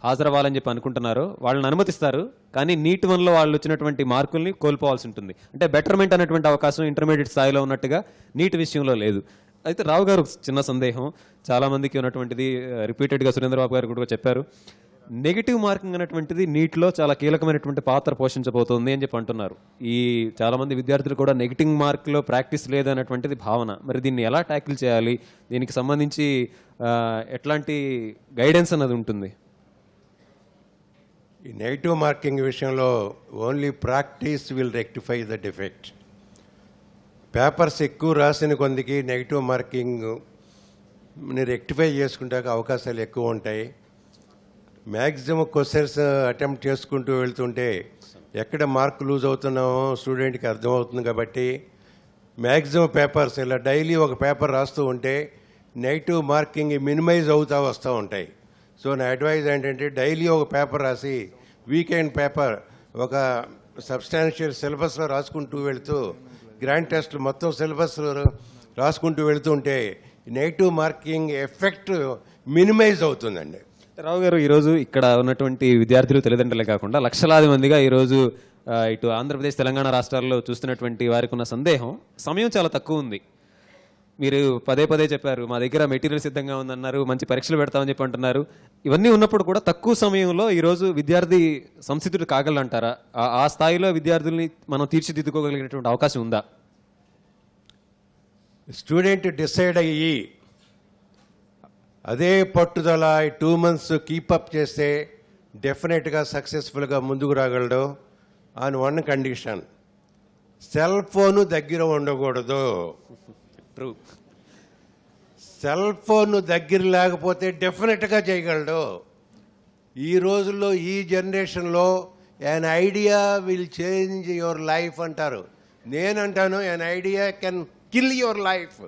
హాజరవ్వాలని చెప్పి అనుకుంటున్నారో వాళ్ళని అనుమతిస్తారు, కానీ నీట్ 1లో వాళ్ళు వచ్చినటువంటి మార్కుల్ని కోల్పోవాల్సి ఉంటుంది. అంటే బెటర్మెంట్ అనేటువంటి అవకాశం ఇంటర్మీడియట్ స్థాయిలో ఉన్నట్టుగా నీట్ విషయంలో లేదు. అయితే రావు గారు చిన్న సందేహం చాలా మందికి ఉన్నటువంటిది, రిపీటెడ్గా సురేంద్రబాబు గారు కూడా చెప్పారు, నెగిటివ్ మార్కింగ్ అనేటువంటిది నీట్లో చాలా కీలకమైనటువంటి పాత్ర పోషించబోతోంది అని చెప్పి అంటున్నారు. ఈ చాలా మంది విద్యార్థులు కూడా నెగిటివ్ మార్క్లో ప్రాక్టీస్ లేదనేటువంటిది భావన. మరి దీన్ని ఎలా ట్యాకిల్ చేయాలి, దీనికి సంబంధించి ఎట్లాంటి గైడెన్స్ అన్నది ఉంటుంది? ఈ నెగిటివ్ మార్కింగ్ విషయంలో only practice will rectify the defect. Papers ఎక్కువ రాసిన కొందికి నెగిటివ్ మార్కింగ్ని రెక్టిఫై చేసుకుంటాక అవకాశాలు ఎక్కువ ఉంటాయి. మ్యాక్సిమం క్వశ్చన్స్ అటెంప్ట్ చేసుకుంటూ వెళ్తుంటే ఎక్కడ మార్క్ లూజ్ అవుతున్నామో స్టూడెంట్కి అర్థమవుతుంది. కాబట్టి మ్యాక్సిమం పేపర్స్ ఇలా డైలీ ఒక పేపర్ రాస్తూ ఉంటే నెగిటివ్ మార్కింగ్ మినిమైజ్ అవుతూ వస్తూ ఉంటాయి. సో నా అడ్వైజ్ ఏంటంటే డైలీ ఒక పేపర్ రాసి వీకెండ్ పేపర్ ఒక సబ్స్టాన్షియల్ సిలబస్లో రాసుకుంటూ వెళుతూ గ్రాండ్ టెస్ట్లు మొత్తం సిలబస్ రాసుకుంటూ వెళుతుంటే నెగిటివ్ మార్కింగ్ ఎఫెక్ట్ మినిమైజ్ అవుతుందండి. రావు గారు, ఈరోజు ఇక్కడ ఉన్నటువంటి విద్యార్థులు తల్లిదండ్రులే కాకుండా లక్షలాది మందిగా ఈరోజు ఇటు ఆంధ్రప్రదేశ్ తెలంగాణ రాష్ట్రాల్లో చూస్తున్నటువంటి వారికి ఉన్న సందేహం, సమయం చాలా తక్కువ ఉంది. మీరు పదే చెప్పారు మా దగ్గర మెటీరియల్ సిద్ధంగా ఉందన్నారు, మంచి పరీక్షలు పెడతామని చెప్పి అంటున్నారు. ఇవన్నీ ఉన్నప్పుడు కూడా తక్కువ సమయంలో ఈరోజు విద్యార్థి సంసిద్ధుడు కాగలంటారా? ఆ స్థాయిలో విద్యార్థుల్ని మనం తీర్చిదిద్దుకోగలిగినటువంటి అవకాశం ఉందా? స్టూడెంట్ డిసైడ్ అయ్యి అదే పట్టుదల 2 months కీపప్ చేస్తే డెఫినెట్గా సక్సెస్ఫుల్గా ముందుకు రాగలడు. On one condition, cell phone దగ్గర ఉండకూడదు. ట్రూ. సెల్ ఫోన్ దగ్గర లేకపోతే డెఫినెట్గా చేయగలడు. ఈ రోజుల్లో ఈ జనరేషన్లో an idea will change your life అంటారు. నేనంటాను an idea can kill your life.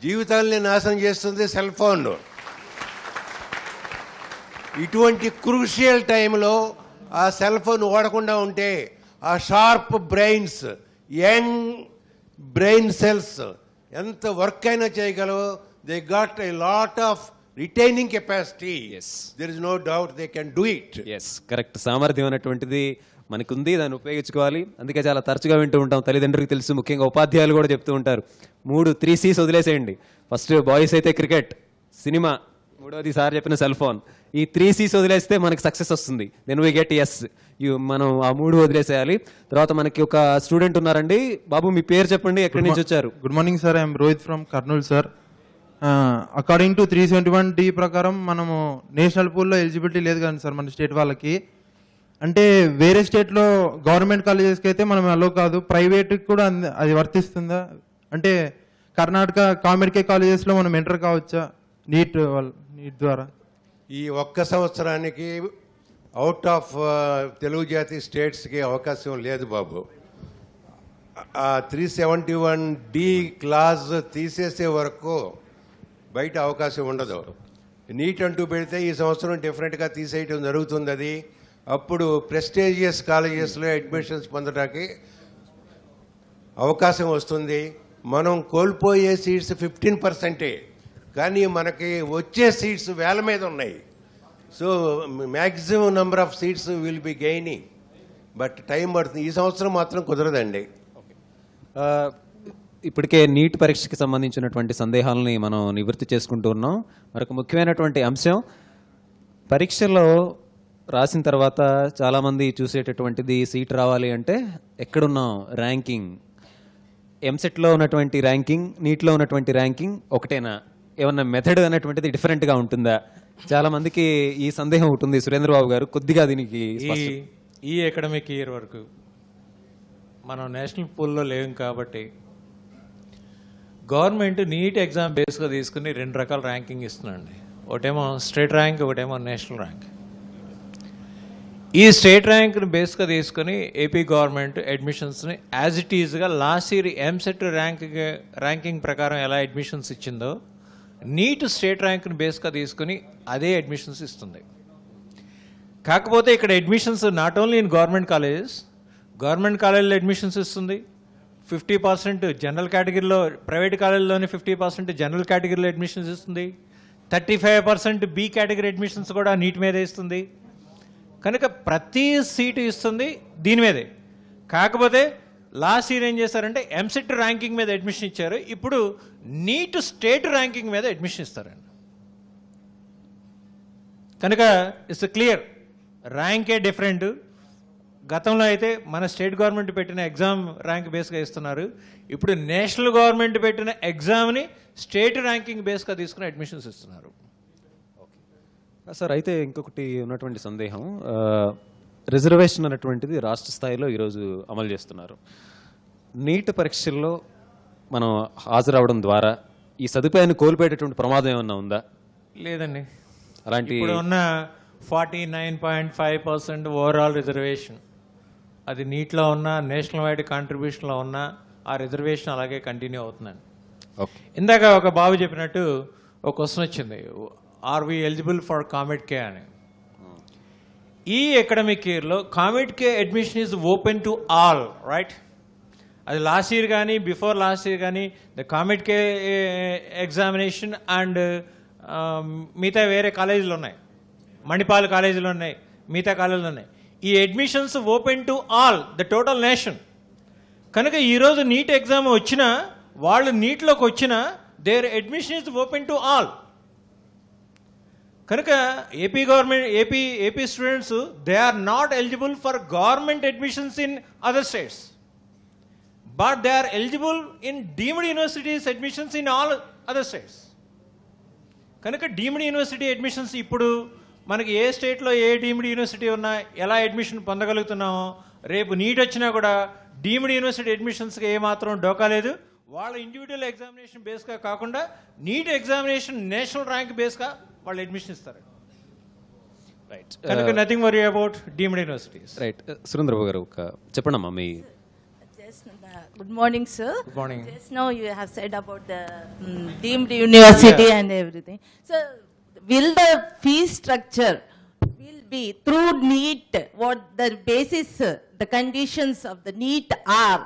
జీవితాల్ని నాశనం చేస్తుంది సెల్ ఫోన్. ఇటువంటి క్రూషియల్ టైంలో ఆ సెల్ ఫోన్ వాడకుండా ఉంటే ఆ sharp brains, young brain cells ఎంత వర్క్ అయినా చేయగలవు. They got a lot of retaining capacity. There is no doubt they can do it. Yes, correct. సామర్థ్యం అనేటువంటిది మనకుంది, దాన్ని ఉపయోగించుకోవాలి. అందుకే చాలా తరచుగా వింటూ ఉంటాం, తల్లిదండ్రులకు తెలుసు, ముఖ్యంగా ఉపాధ్యాయులు కూడా చెప్తూ ఉంటారు, 3 C's వదిలేసేయండి. ఫస్ట్ బాయ్స్ అయితే క్రికెట్, సినిమా, మూడోది సార్ చెప్పిన సెల్ ఫోన్. ఈ 3 C's వదిలేస్తే మనకి సక్సెస్ వస్తుంది. Then we get yes. మనం ఆ 3 వదిలేసేయాలి. తర్వాత మనకి ఒక స్టూడెంట్ ఉన్నారండి. బాబు, మీ పేరు చెప్పండి, ఎక్కడి నుంచి వచ్చారు? Good morning sir, I'm Rohit from Kurnool sir. According to 371D ప్రకారం మనము నేషనల్ పూల్లో ఎలిజిబిలిటీ లేదు కానీ సార్ మన స్టేట్ వాళ్ళకి. అంటే వేరే స్టేట్లో గవర్నమెంట్ కాలేజెస్కి అయితే మనం అలో కాదు, ప్రైవేట్కి కూడా అది వర్తిస్తుందా? అంటే కర్ణాటక కామెడికే కాలేజెస్లో మనం ఎంటర్ కావచ్చా నీట్ ద్వారా? ఈ ఒక్క సంవత్సరానికి అవుట్ ఆఫ్ తెలుగు జాతి స్టేట్స్కి అవకాశం లేదు బాబు. ఆ 371D క్లాజ్ తీసేసే వరకు బయట అవకాశం ఉండదు. నీట్ అంటూ పెడితే ఈ సంవత్సరం డెఫినెట్గా తీసేయటం జరుగుతుంది. అది అప్పుడు ప్రెస్టీజియస్ కాలేజెస్లో అడ్మిషన్స్ పొందడానికి అవకాశం వస్తుంది. మనం కోల్పోయే సీట్స్ 15%, కానీ మనకి వచ్చే సీట్స్ వేల మీద ఉన్నాయి. So maximum number of seats will be gaining, but time పడుతుంది. ఈ సంవత్సరం మాత్రం కుదరదండి. ఇప్పటికే నీట్ పరీక్షకి సంబంధించినటువంటి సందేహాలని మనం నివృత్తి చేసుకుంటూ ఉన్నాం. మరొక ముఖ్యమైనటువంటి అంశం, పరీక్షలో రాసిన తర్వాత చాలామంది చూసేటటువంటిది సీట్ రావాలి అంటే ఎక్కడున్నాం ర్యాంకింగ్. ఎంసెట్లో ఉన్నటువంటి ర్యాంకింగ్, నీట్లో ఉన్నటువంటి ర్యాంకింగ్ ఒకటేనా? ఏమన్నా మెథడ్ అనేటువంటిది డిఫరెంట్గా ఉంటుందా? చాలా మందికి ఈ సందేహం ఉంటుంది. సురేంద్రబాబు గారు కొద్దిగా దీనికి ఈ అకాడమిక్ ఇయర్ వరకు మనం నేషనల్ పూల్లో లేవు కాబట్టి గవర్నమెంట్ నీట్ ఎగ్జామ్ బేస్గా తీసుకుని 2 రకాల ర్యాంకింగ్ ఇస్తుందండి. ఒకటేమో స్టేట్ ర్యాంక్, ఒకటేమో నేషనల్ ర్యాంక్. ఈ స్టేట్ ర్యాంక్ని బేస్గా తీసుకొని ఏపీ గవర్నమెంట్ అడ్మిషన్స్ని యాజ్ ఇట్ ఈజ్గా లాస్ట్ ఇయర్ ఎంసెట్ ర్యాంకింగ్ ప్రకారం ఎలా అడ్మిషన్స్ ఇచ్చిందో నీట్ స్టేట్ ర్యాంక్ని బేస్గా తీసుకొని అదే అడ్మిషన్స్ ఇస్తుంది. కాకపోతే ఇక్కడ admissions not only in government కాలేజీలో అడ్మిషన్స్ ఇస్తుంది. 50% జనరల్ కేటగిరీలో, ప్రైవేట్ కాలేజీలోనే 50% జనరల్ కేటగిరీలో అడ్మిషన్స్ ఇస్తుంది. 35% బి కేటగిరీ అడ్మిషన్స్ కూడా నీట్ మీదే ఇస్తుంది. కనుక ప్రతి సీటు ఇస్తుంది దీని మీదే. కాకపోతే లాస్ట్ ఇయర్ ఏం చేశారంటే ఎంసెట్ ర్యాంకింగ్ మీద అడ్మిషన్ ఇచ్చారు, ఇప్పుడు నీట్ స్టేట్ ర్యాంకింగ్ మీద అడ్మిషన్ ఇస్తారండి. కనుక ఇట్స్ క్లియర్, ర్యాంకే డిఫరెంట్. గతంలో అయితే మన స్టేట్ గవర్నమెంట్ పెట్టిన ఎగ్జామ్ ర్యాంక్ బేస్గా ఇస్తున్నారు, ఇప్పుడు నేషనల్ గవర్నమెంట్ పెట్టిన ఎగ్జామ్ని స్టేట్ ర్యాంకింగ్ బేస్గా తీసుకుని అడ్మిషన్స్ ఇస్తున్నారు. సార్, అయితే ఇంకొకటి ఉన్నటువంటి సందేహం, రిజర్వేషన్ అనేటువంటిది రాష్ట్ర స్థాయిలో ఈరోజు అమలు చేస్తున్నారు. నీట్ పరీక్షల్లో మనం హాజరవడం ద్వారా ఈ సదుపాయాన్ని కోల్పోయేటటువంటి ప్రమాదం ఏమన్నా ఉందా? లేదండి. అలాంటి ఇప్పుడు ఉన్న 49.5% ఓవరాల్ రిజర్వేషన్, అది నీట్లో ఉన్న నేషనల్ వైడ్ కాంట్రిబ్యూషన్లో ఉన్న ఆ రిజర్వేషన్ అలాగే కంటిన్యూ అవుతుందండి. ఓకే. ఇందాక ఒక బాబు చెప్పినట్టు ఒక క్వశ్చన్ వచ్చింది, are we eligible for COMEDK అని. ఈ అకాడమిక్ ఇయర్లో COMEDK admission is open to all, right? అది లాస్ట్ ఇయర్ కానీ బిఫోర్ లాస్ట్ ఇయర్ కానీ the COMEDK examination and మిగతా వేరే కాలేజీలు ఉన్నాయి, మణిపాల్ కాలేజీలు ఉన్నాయి, మిగతా కాలేజీలు ఉన్నాయి. ఈ admissions open to all the total nation. కనుక ఈరోజు నీట్ ఎగ్జామ్ వచ్చినా, వాళ్ళు నీట్లోకి వచ్చినా, their admission is open to all. కనుక AP government AP students they are not eligible for government admissions in other states, but they are eligible in deemed universities admissions in all other states. కనుక deemed university admissions ఇప్పుడు మనకి ఏ స్టేట్లో ఏ deemed university ఉన్నా ఎలా admission పొందగలుగుతున్నామో, రేపు neat వచ్చినా కూడా deemed university అడ్మిషన్స్కి ఏమాత్రం డోకా లేదు. వాళ్ళ ఇండివిజువల్ ఎగ్జామినేషన్ బేస్గా కాకుండా నీట్ ఎగ్జామినేషన్ నేషనల్ ర్యాంక్ బేస్గా వాళ్ళు అడ్మిషన్ ఇస్తారు. రైట్. కనుక nothing worry about deemed universities. Right. Surendra Babu గారు చెప్పండమ్మా మీ. Good morning, sir. Good morning. Just now you have said about the deemed university and everything. So, will the fee structure will be through NEET? What the basis, the conditions of the NEET are?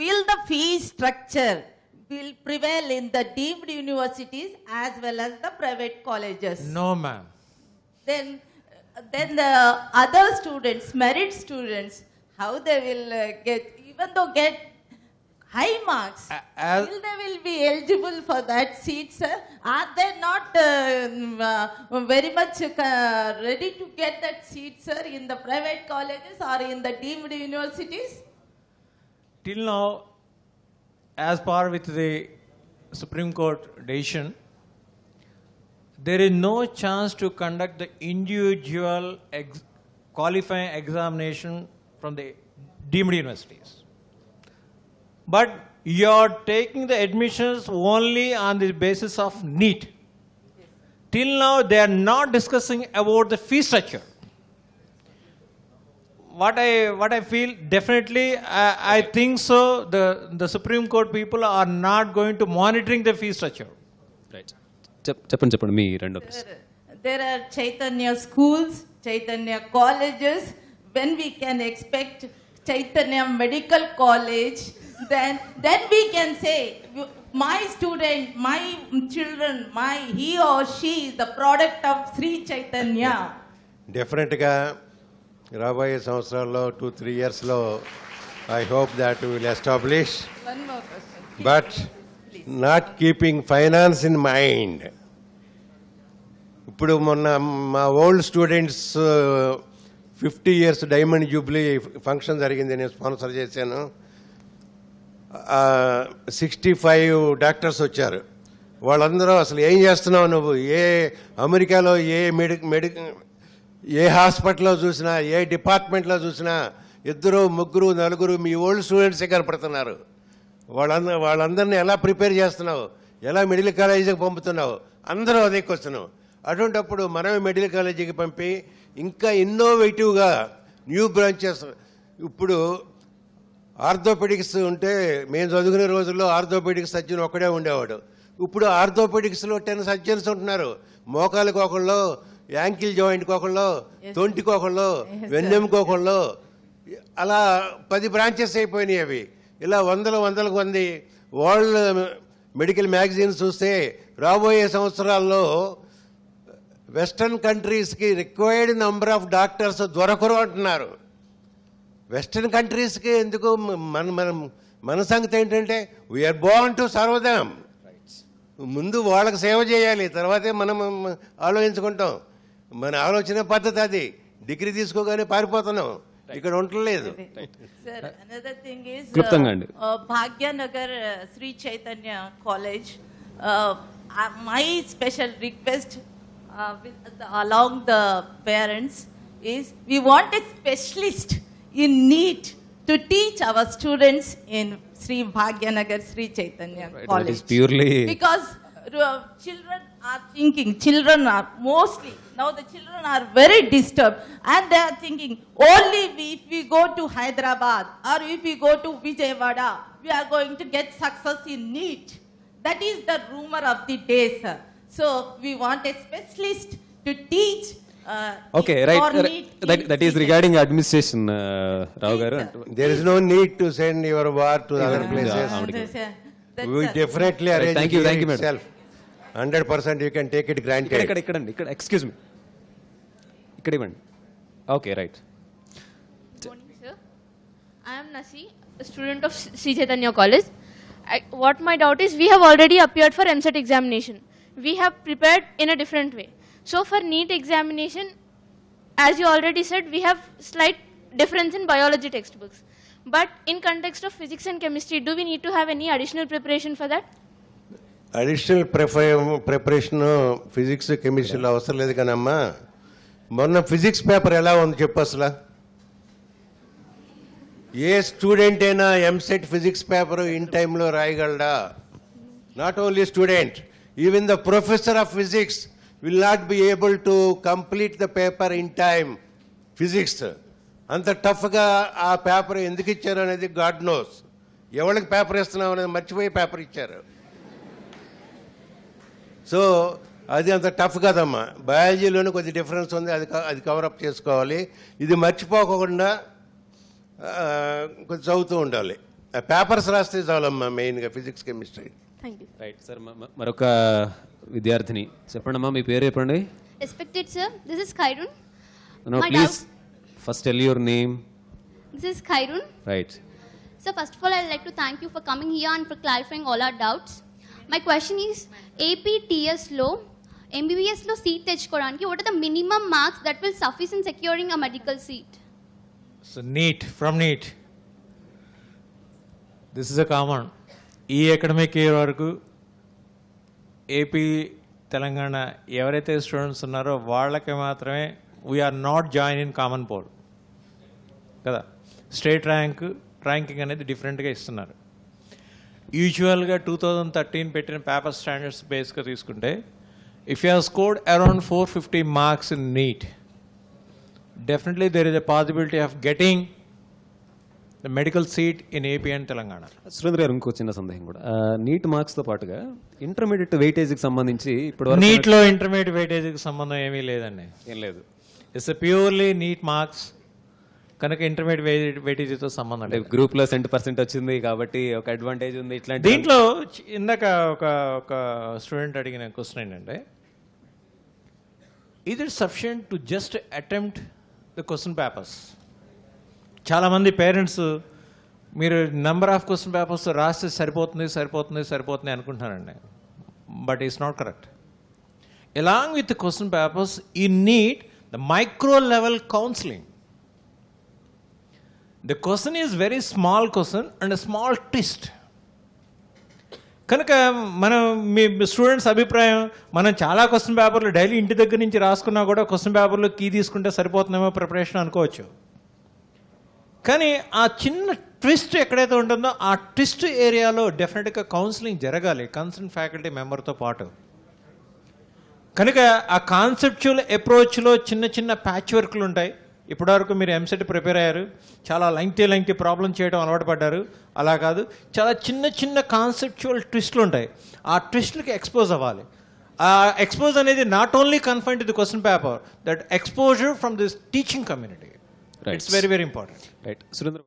Will the fee structure will prevail in the deemed universities as well as the private colleges? No, ma'am. Then the other students, merit students, how they will get, even though get high marks, will they will be eligible for that seat, sir? Are they not very much ready to get that seat, sir, in the private colleges or in the deemed universities? Till now, as par with the Supreme Court decision, there is no chance to conduct the individual qualifying examination from the deemed universities. But you are taking the admissions only on the basis of NEET. Till now, they are not discussing about the fee structure. What I feel, definitely, I think so. The Supreme Court people are not going to monitoring the fee structure. Right. చెప్పండి మీ రెండో ప్రశ్న. There are Chaitanya schools, Chaitanya colleges. When we can expect Chaitanya Medical College, then we can say my student, my children, he or she is the product of Sri Chaitanya. డెఫినెట్గా రాబోయే సంవత్సరాల్లో 2-3 yearsలో I hope that will establish, One more question. But not keeping finance in mind. ఇప్పుడు మొన్న మా old students 50 years diamond jubilee function జరిగింది, నేను sponsor చేశాను. 65 డాక్టర్స్ వచ్చారు. వాళ్ళందరూ అసలు ఏం చేస్తున్నావు నువ్వు, ఏ అమెరికాలో ఏ హాస్పిటల్లో చూసినా, ఏ డిపార్ట్మెంట్లో చూసినా 2, 3, 4 మీ ఓల్డ్ స్టూడెంట్సే కనపడుతున్నారు. వాళ్ళందరినీ ఎలా ప్రిపేర్ చేస్తున్నావు, ఎలా మెడికల్ కాలేజీకి పంపుతున్నావు, అందరూ అదే క్వశ్చన్. అటువంటిప్పుడు మనమే మెడికల్ కాలేజీకి పంపి ఇంకా ఇన్నోవేటివ్గా న్యూ బ్రాంచెస్. ఇప్పుడు ఆర్థోపెడిక్స్ ఉంటే మేము చదువుకునే రోజుల్లో ఆర్థోపెడిక్స్ సర్జన్ ఒక్కడే ఉండేవాడు. ఇప్పుడు ఆర్థోపెడిక్స్లో 10 సర్జన్స్ ఉంటున్నారు. మోకాలకు ఒకళ్ళు, యాంకిల్ జాయింట్కి ఒకళ్ళు, తొంటికి ఒకళ్ళు, వెన్నెముకి ఒకళ్ళు, అలా 10 బ్రాంచెస్ అయిపోయినాయి. అవి ఇలా వందల మంది. వరల్డ్ మెడికల్ మ్యాగజైన్స్ చూస్తే రాబోయే సంవత్సరాల్లో వెస్టర్న్ కంట్రీస్కి రిక్వైర్డ్ నెంబర్ ఆఫ్ డాక్టర్స్ దొరకరు అంటున్నారు. వెస్టర్న్ కంట్రీస్కి ఎందుకు? మన సంగతి ఏంటంటే we are born to serve them. ముందు వాళ్ళకి సేవ చేయాలి, తర్వాతే మనం ఆలోచించుకుంటాం. మన ఆలోచన పద్ధతి అది. డిగ్రీ తీసుకోగానే పారిపోతున్నాం, ఇక్కడ ఉండలేదు. Sir, another thing is క్లుప్తంగా అండి. Bhagyanagar Sri Chaitanya College. My special request along the parents is we want a specialist in NEET to teach our students in Sri Bhagyanagar Sri Chaitanya College. That is purely Because children are thinking, children are mostly, now the children are very disturbed and they are thinking only if we go to Hyderabad or if we go to Vijayawada, we are going to get success in NEET. That is the rumor of the day, sir. So we want a specialist to teach. Okay, for right. NEET that is regarding administration, Rao garu. There is no need to send your war to other places. We definitely arrange Thank you, madam. itself. 100% you can take it granted. ఇక్కడ excuse me, ఇక్కడ ఇవ్వండి. Okay, right. Morning, sir. I am Nasi, a student of Sri Chaitanya College. What my doubt is, we have already appeared for MCET examination. We have prepared in a different way. So for NEET examination, as you already said, we have slight difference in biology textbooks. But in context of physics and chemistry, do we need to have any additional preparation for that? Additional preparation physics కెమిస్ట్రీలో అవసరం లేదు కానమ్మా. మొన్న physics paper ఎలా ఉంది చెప్పు అసలు? ఏ student అయినా EAMCET physics paper in టైంలో రాయగలడా? Not only student, even the professor of physics will not be able to complete the paper in time. Physics అంత టఫ్గా ఆ పేపర్ ఎందుకు ఇచ్చారు అనేది గాడ్ నోస్. ఎవరికి పేపర్ ఇస్తున్నాం అనేది మర్చిపోయి పేపర్ ఇచ్చారు. సో అది అంత టఫ్ కదమ్మా. బయాలజీలోనే కొద్ది డిఫరెన్స్ ఉంది, అది కవరప్ చేసుకోవాలి. ఇది మర్చిపోకుండా కొంచెం చదువుతూ ఉండాలి. పేపర్స్ రాస్తే చాలమ్మా, మెయిన్గా physics chemistry. Thank you. Right sir. మరొక విద్యార్థిని చెప్పండి అమ్మా, మీ పేరు చెప్పండి. Respected sir, this is Khairun. No, My please first tell your name. This is Khairun. Right. So first of all, I would like to thank you for coming here and for clarifying all our doubts. My question is, APTS లో MBBS లో seat తెచ్చుకోవడానికి what are the minimum marks that will suffice in securing a medical seat? So NEET, from NEET, this is a common. ఈ academic year వరకు AP Telangana ఎవరైతే students ఉన్నారో వాళ్ళకి మాత్రమే we are not join in common pool కదా. State ranking అనేది డిఫరెంట్గా ఇస్తున్నారు. యూజువల్గా 2013 పెట్టిన పేపర్ స్టాండర్డ్స్ బేస్గా తీసుకుంటే, if you have scored around 450 marks in neat, definitely there is a possibility of getting the medical seat in AP and Telangana. Surendra గారు, ఇంకో చిన్న సందేహం కూడా. నీట్ మార్క్స్తో పాటుగా ఇంటర్మీడియట్ వెయిటేజ్కి సంబంధించి ఇప్పుడు నీట్లో ఇంటర్మీడియట్ వెయిటేజ్కి సంబంధం ఏమీ లేదండి. ఏం లేదు. ఇట్స్ ప్యూర్లీ నీట్ మార్క్స్ కనుక ఇంటర్మీడియట్ వెయిటేజ్తో సంబంధం లేదు. గ్రూప్లో 70% వచ్చింది కాబట్టి ఒక అడ్వాంటేజ్ ఉంది. ఇట్లాంటి దీంట్లో ఇందాక ఒక స్టూడెంట్ అడిగిన క్వశ్చన్ ఏంటంటే, is it sufficient to just attempt the question papers? చాలామంది పేరెంట్స్ మీరు నెంబర్ ఆఫ్ క్వశ్చన్ పేపర్స్ రాస్తే సరిపోతుంది అనుకుంటున్నారండి. But is not correct. Along with question papers you need the micro level counselling. The question is very small question and a small twist. కనుక మనం మీ students అభిప్రాయం, మనం చాలా క్వశ్చన్ పేపర్లు డైలీ ఇంటి దగ్గర నుంచి రాసుకున్నా కూడా క్వశ్చన్ పేపర్లో కీ తీసుకుంటే సరిపోతుందేమో ప్రిపరేషన్ అనుకోవచ్చు. కానీ ఆ చిన్న ట్విస్ట్ ఎక్కడైతే ఉంటుందో ఆ ట్విస్ట్ ఏరియాలో డెఫినెట్గా కౌన్సిలింగ్ జరగాలి కన్సర్న్ ఫ్యాకల్టీ మెంబర్తో పాటు. కనుక ఆ కాన్సెప్చువల్ అప్రోచ్లో చిన్న చిన్న ప్యాచ్ వర్క్లు ఉంటాయి. ఇప్పటివరకు మీరు ఎంసెట్ ప్రిపేర్ అయ్యారు, చాలా లెంగ్తీ ప్రాబ్లం చేయడం అలవాటు పడ్డారు. అలా కాదు, చాలా చిన్న చిన్న కాన్సెప్చువల్ ట్విస్ట్లు ఉంటాయి. ఆ ట్విస్ట్లకి ఎక్స్పోజ్ అవ్వాలి. ఆ ఎక్స్పోజ్ అనేది not only confine to the question paper, that exposure from this teaching community. It's very very important. Right Surendra